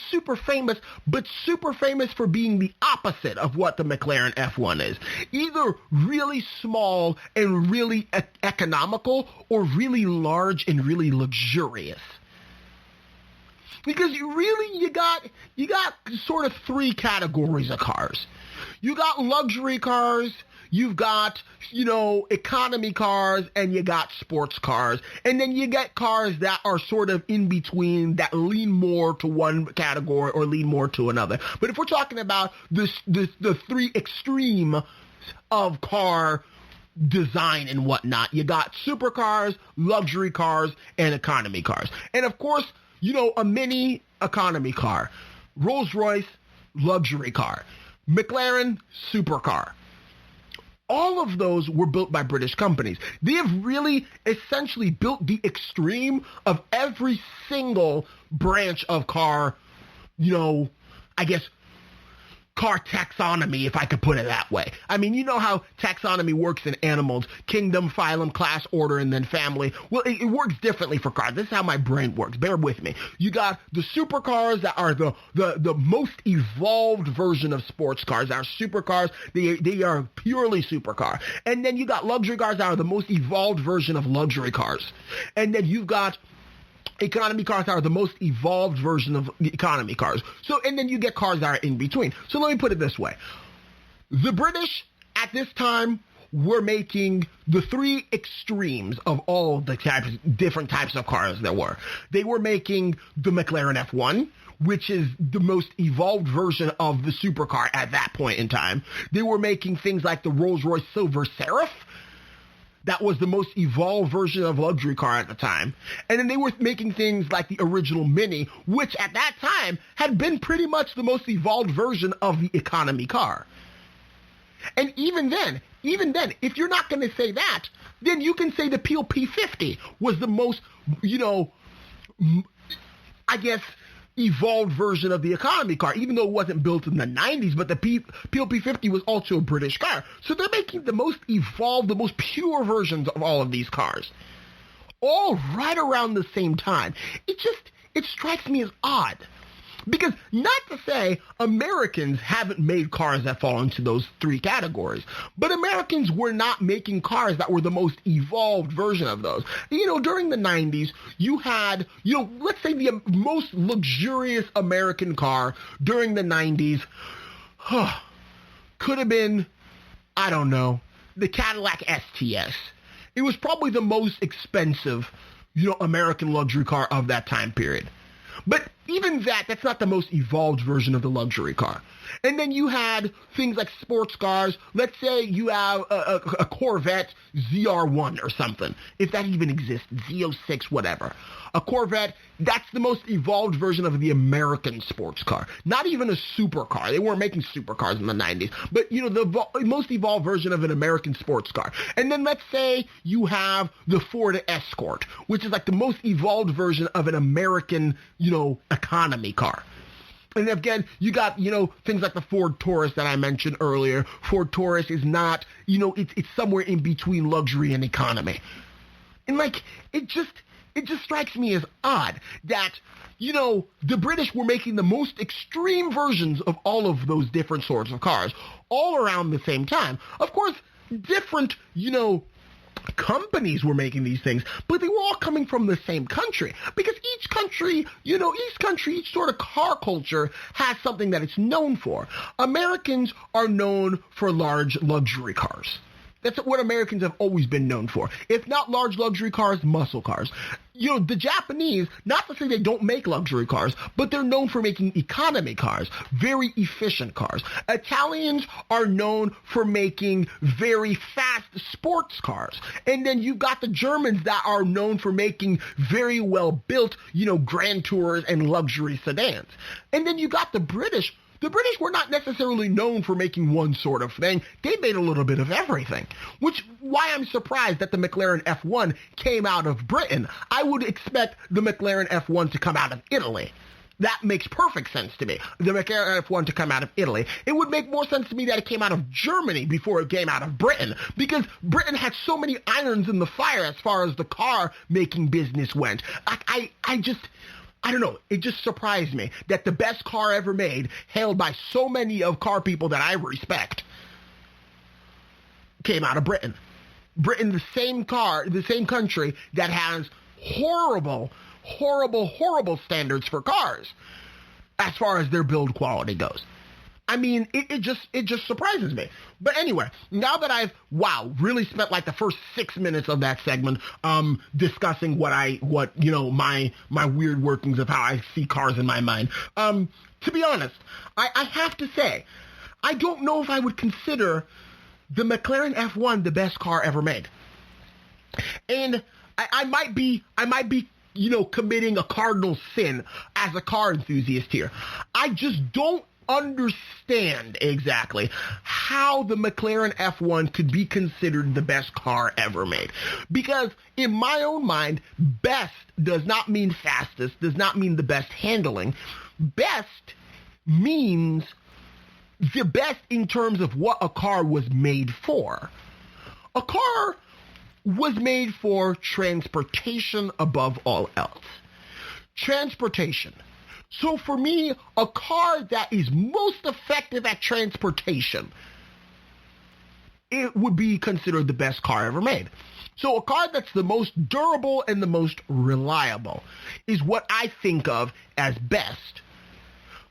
[SPEAKER 2] super famous, but super famous for being the opposite of what the McLaren F1 is. Either really small and really economical, or really large and really luxurious. Because you got sort of 3 categories of cars. You got luxury cars, you've got, economy cars, and you got sports cars. And then you get cars that are sort of in between, that lean more to one category or lean more to another. But if we're talking about the 3 extreme of car design and whatnot, you got supercars, luxury cars, and economy cars. And of course, a Mini, economy car. Rolls-Royce, luxury car. McLaren, supercar. All of those were built by British companies. They have really essentially built the extreme of every single branch of car, car taxonomy, if I could put it that way. I mean, you know how taxonomy works in animals: kingdom, phylum, class, order, and then family. Well, it works differently for cars. This is how my brain works. Bear with me. You got the supercars that are the most evolved version of sports cars. Our supercars, they are purely supercar. And then you got luxury cars that are the most evolved version of luxury cars. And then you've got economy cars are the most evolved version of economy cars. So, and then you get cars that are in between. So let me put it this way. The British at this time were making the 3 extremes of all the different types of cars there were. They were making the McLaren F1, which is the most evolved version of the supercar at that point in time. They were making things like the Rolls-Royce Silver Seraph. That was the most evolved version of luxury car at the time. And then they were making things like the original Mini, which at that time had been pretty much the most evolved version of the economy car. And even then, if you're not going to say that, then you can say the Peel P50 was the most, evolved version of the economy car, even though it wasn't built in the 90s, but the Peel P50 was also a British car. So they're making the most evolved, the most pure versions of all of these cars, all right around the same time. It strikes me as odd. Because not to say Americans haven't made cars that fall into those 3 categories, but Americans were not making cars that were the most evolved version of those. During the 90s, you had, let's say the most luxurious American car during the 90s could have been, I don't know, the Cadillac STS. It was probably the most expensive, American luxury car of that time period. But even that's not the most evolved version of the luxury car. And then you had things like sports cars. Let's say you have a Corvette ZR1 or something, if that even exists, Z06, whatever. A Corvette, that's the most evolved version of the American sports car. Not even a supercar. They weren't making supercars in the 90s. But, the most evolved version of an American sports car. And then let's say you have the Ford Escort, which is like the most evolved version of an American, economy car. And again, you got, things like the Ford Taurus that I mentioned earlier. Ford Taurus is not, it's somewhere in between luxury and economy. And it just strikes me as odd that, the British were making the most extreme versions of all of those different sorts of cars all around the same time. Of course, different, companies were making these things, but they were all coming from the same country, because each country, each sort of car culture has something that it's known for. Americans are known for large luxury cars. That's what Americans have always been known for. If not large luxury cars, muscle cars. The Japanese, not to say they don't make luxury cars, but they're known for making economy cars, very efficient cars. Italians are known for making very fast sports cars. And then you got the Germans that are known for making very well-built, Grand Tours and luxury sedans. And then you got the British. The British were not necessarily known for making one sort of thing. They made a little bit of everything, why I'm surprised that the McLaren F1 came out of Britain. I would expect the McLaren F1 to come out of Italy. That makes perfect sense to me. The McLaren F1 to come out of Italy. It would make more sense to me that it came out of Germany before it came out of Britain, because Britain had so many irons in the fire as far as the car making business went. I don't know. It just surprised me that the best car ever made, hailed by so many of car people that I respect, came out of Britain. Britain, the same country that has horrible, horrible, horrible standards for cars as far as their build quality goes. I mean, it just surprises me. But anyway, now that I've really spent like the first 6 minutes of that segment discussing my weird workings of how I see cars in my mind. To be honest, I have to say, I don't know if I would consider the McLaren F1 the best car ever made. And I might be committing a cardinal sin as a car enthusiast here. I just don't understand exactly how the McLaren F1 could be considered the best car ever made. Because in my own mind, best does not mean fastest, does not mean the best handling. Best means the best in terms of what a car was made for. A car was made for transportation above all else. Transportation. So for me, a car that is most effective at transportation, it would be considered the best car ever made. So a car that's the most durable and the most reliable is what I think of as best.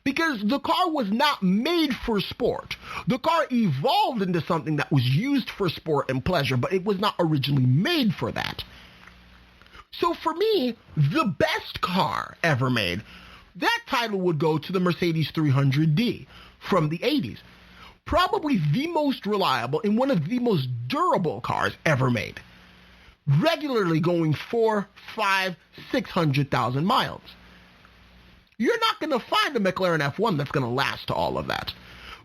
[SPEAKER 2] Because the car was not made for sport. The car evolved into something that was used for sport and pleasure, but it was not originally made for that. So for me, the best car ever made, that title would go to the Mercedes 300D from the 80s. Probably the most reliable and one of the most durable cars ever made. Regularly going 4, 5, 600,000 miles. You're not going to find a McLaren F1 that's going to last to all of that.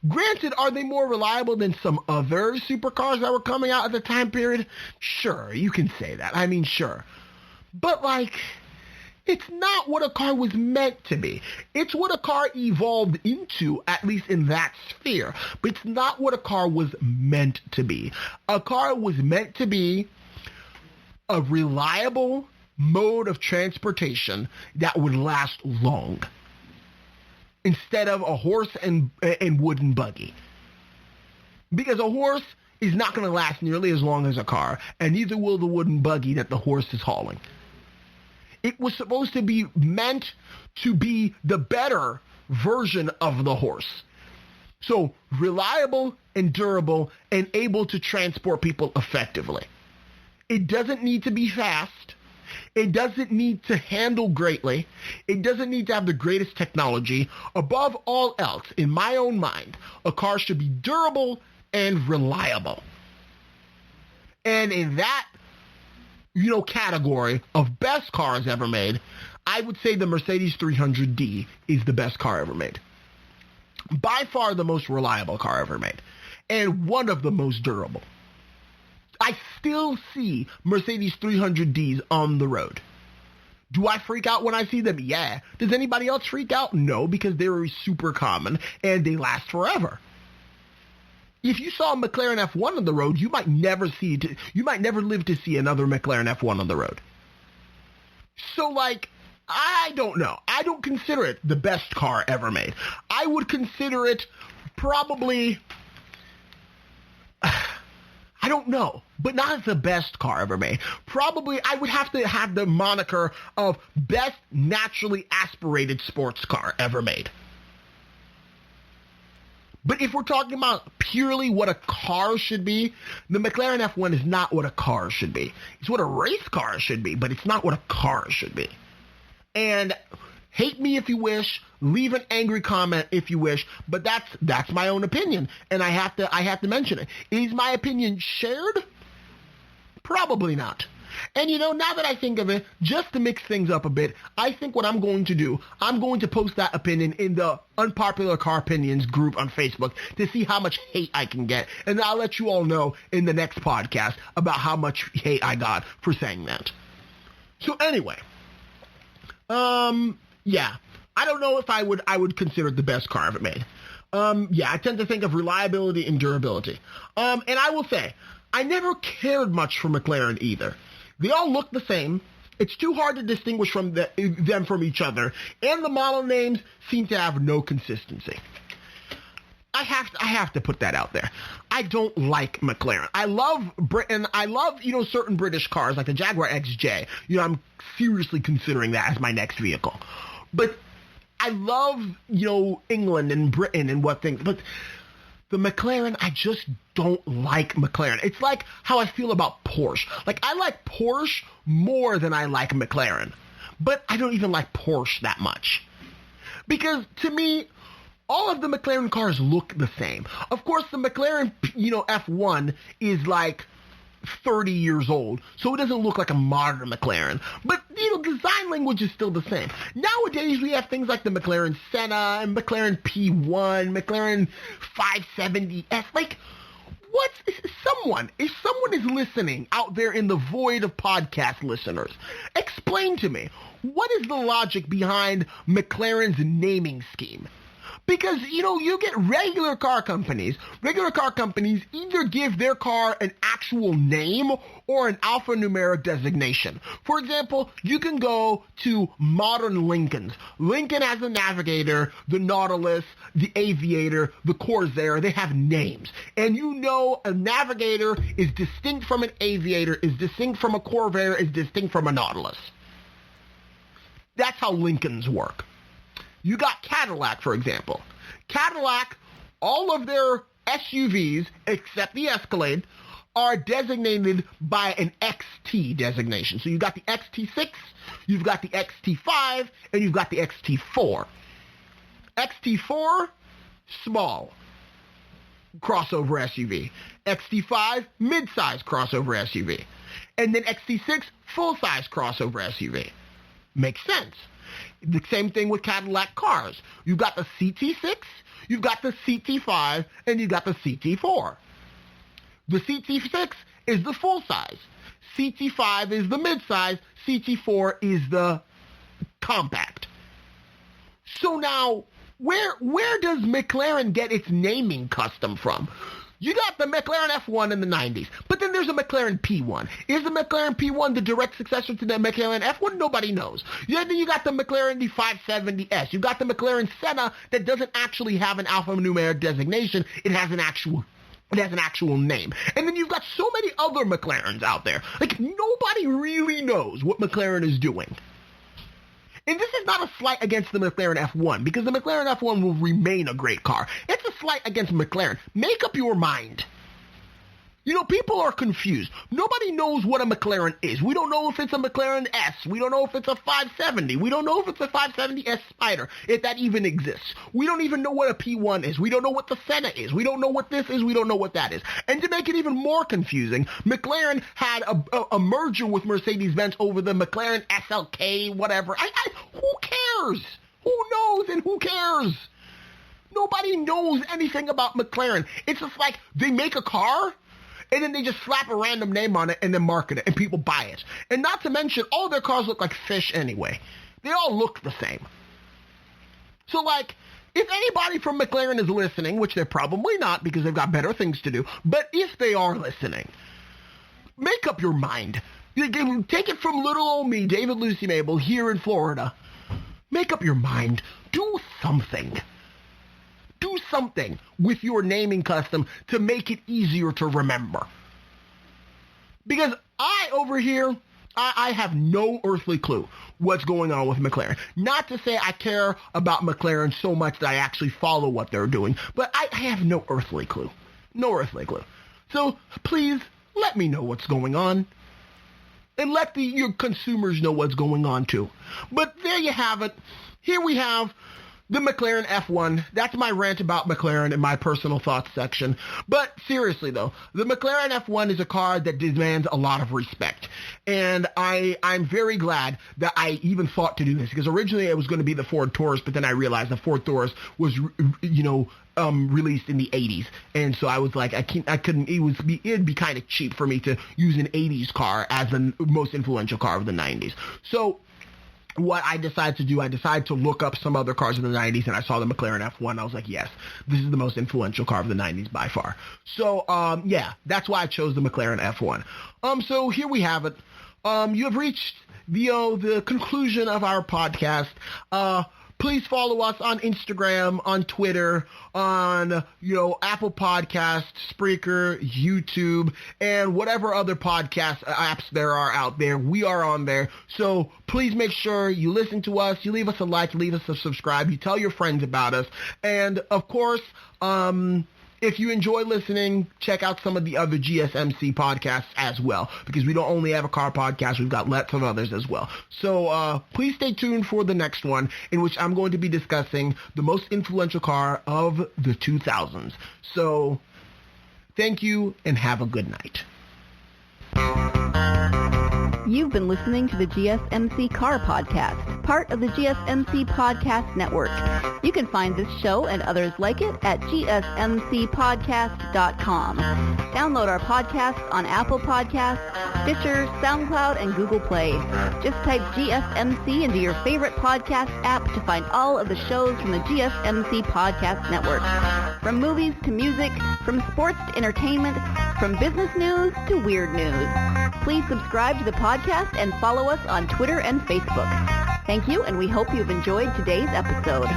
[SPEAKER 2] Granted, are they more reliable than some other supercars that were coming out at the time period? Sure, you can say that. I mean, sure. But it's not what a car was meant to be. It's what a car evolved into, at least in that sphere. But it's not what a car was meant to be. A car was meant to be a reliable mode of transportation that would last long, instead of a horse and wooden buggy. Because a horse is not going to last nearly as long as a car, and neither will the wooden buggy that the horse is hauling. It was supposed to be meant to be the better version of the horse. So reliable and durable and able to transport people effectively. It doesn't need to be fast. It doesn't need to handle greatly. It doesn't need to have the greatest technology. Above all else, in my own mind, a car should be durable and reliable. And in that, category of best cars ever made, I would say the Mercedes 300D is the best car ever made. By far the most reliable car ever made. And one of the most durable. I still see Mercedes 300Ds on the road. Do I freak out when I see them? Yeah. Does anybody else freak out? No, because they're super common and they last forever. If you saw a McLaren F1 on the road, you might never live to see another McLaren F1 on the road. So, I don't know. I don't consider it the best car ever made. I would consider it probably, I don't know, but not as the best car ever made. Probably I would have to have the moniker of best naturally aspirated sports car ever made. But if we're talking about purely what a car should be, the McLaren F1 is not what a car should be. It's what a race car should be, but it's not what a car should be. And hate me if you wish, leave an angry comment if you wish, but that's my own opinion, and I have to mention it. Is my opinion shared? Probably not. And now that I think of it, just to mix things up a bit, I think what I'm going to do, I'm going to post that opinion in the Unpopular Car Opinions group on Facebook to see how much hate I can get. And I'll let you all know in the next podcast about how much hate I got for saying that. So anyway, yeah, I don't know if I would consider it the best car ever made. Yeah, I tend to think of reliability and durability. And I will say, I never cared much for McLaren either. They all look the same. It's too hard to distinguish them from each other, and the model names seem to have no consistency. I have to put that out there. I don't like McLaren. I love Britain. I love, certain British cars like the Jaguar XJ. I'm seriously considering that as my next vehicle. But I love, England and Britain and what things, but the McLaren, I just don't like McLaren. It's like how I feel about Porsche. I like Porsche more than I like McLaren. But I don't even like Porsche that much. Because to me, all of the McLaren cars look the same. Of course, the McLaren, F1 is 30 years old, so it doesn't look like a modern McLaren. But, design language is still the same. Nowadays, we have things like the McLaren Senna and McLaren P1, McLaren 570S. If someone is listening out there in the void of podcast listeners, explain to me, what is the logic behind McLaren's naming scheme? Because, you get regular car companies either give their car an actual name or an alphanumeric designation. For example, you can go to modern Lincolns. Lincoln has the Navigator, the Nautilus, the Aviator, the Corsair. They have names. And a Navigator is distinct from an Aviator, is distinct from a Corsair, is distinct from a Nautilus. That's how Lincolns work. You got Cadillac, for example. Cadillac, all of their SUVs, except the Escalade, are designated by an XT designation. So you've got the XT6, you've got the XT5, and you've got the XT4. XT4, small crossover SUV. XT5, mid-size crossover SUV. And then XT6, full-size crossover SUV. Makes sense. The same thing with Cadillac cars. You've got the CT6, you've got the CT5, and you've got the CT4. The CT6 is the full size. CT5 is the mid-size. CT4 is the compact. So now, where does McLaren get its naming custom from? You got the McLaren F1 in the 90s, but then there's a McLaren P1. Is the McLaren P1 the direct successor to the McLaren F1? Nobody knows. Then you got the McLaren D570S. You got the McLaren Senna that doesn't actually have an alphanumeric designation. It has an actual name. And then you've got so many other McLarens out there. Nobody really knows what McLaren is doing. And this is not a slight against the McLaren F1, because the McLaren F1 will remain a great car. It's a slight against McLaren. Make up your mind. People are confused. Nobody knows what a McLaren is. We don't know if it's a McLaren S. We don't know if it's a 570. We don't know if it's a 570S Spider, if that even exists. We don't even know what a P1 is. We don't know what the Senna is. We don't know what this is. We don't know what that is. And to make it even more confusing, McLaren had a merger with Mercedes-Benz over the McLaren SLK, whatever. Who cares? Who knows and who cares? Nobody knows anything about McLaren. It's just like they make a car, and then they just slap a random name on it and then market it, and people buy it. And not to mention, all their cars look like fish anyway. They all look the same. So, if anybody from McLaren is listening, which they're probably not because they've got better things to do, but if they are listening, make up your mind. Take it from little old me, David Lucy Mabel, here in Florida. Make up your mind. Do something. Do something with your naming custom to make it easier to remember. Because I have no earthly clue what's going on with McLaren. Not to say I care about McLaren so much that I actually follow what they're doing, but I have no earthly clue. No earthly clue. So please let me know what's going on. And let your consumers know what's going on too. But there you have it. Here we have the McLaren F1. That's my rant about McLaren in my personal thoughts section. But seriously, though, the McLaren F1 is a car that demands a lot of respect. And I'm very glad that I even thought to do this, because originally it was going to be the Ford Taurus, but then I realized the Ford Taurus was, released in the 80s. And so I was like, I couldn't, it'd be kind of cheap for me to use an 80s car as the most influential car of the 90s. So what I decided to do, I decided to look up some other cars of the 90s, and I saw the McLaren F1. I was like, yes, this is the most influential car of the 90s by far. So, that's why I chose the McLaren F1. So here we have it. You have reached the conclusion of our podcast. Please follow us on Instagram, on Twitter, on, Apple Podcasts, Spreaker, YouTube, and whatever other podcast apps there are out there. We are on there. So please make sure you listen to us, you leave us a like, leave us a subscribe, you tell your friends about us. And of course, if you enjoy listening, check out some of the other GSMC podcasts as well, because we don't only have a car podcast, we've got lots of others as well. So please stay tuned for the next one, in which I'm going to be discussing the most influential car of the 2000s. So thank you and have a good night.
[SPEAKER 1] You've been listening to the GSMC Car Podcast, part of the GSMC Podcast Network. You can find this show and others like it at gsmcpodcast.com. Download our podcasts on Apple Podcasts, Stitcher, SoundCloud, and Google Play. Just type GSMC into your favorite podcast app to find all of the shows from the GSMC Podcast Network. From movies to music, from sports to entertainment, from business news to weird news. Please subscribe to the podcast and follow us on Twitter and Facebook. Thank you, and we hope you've enjoyed today's episode.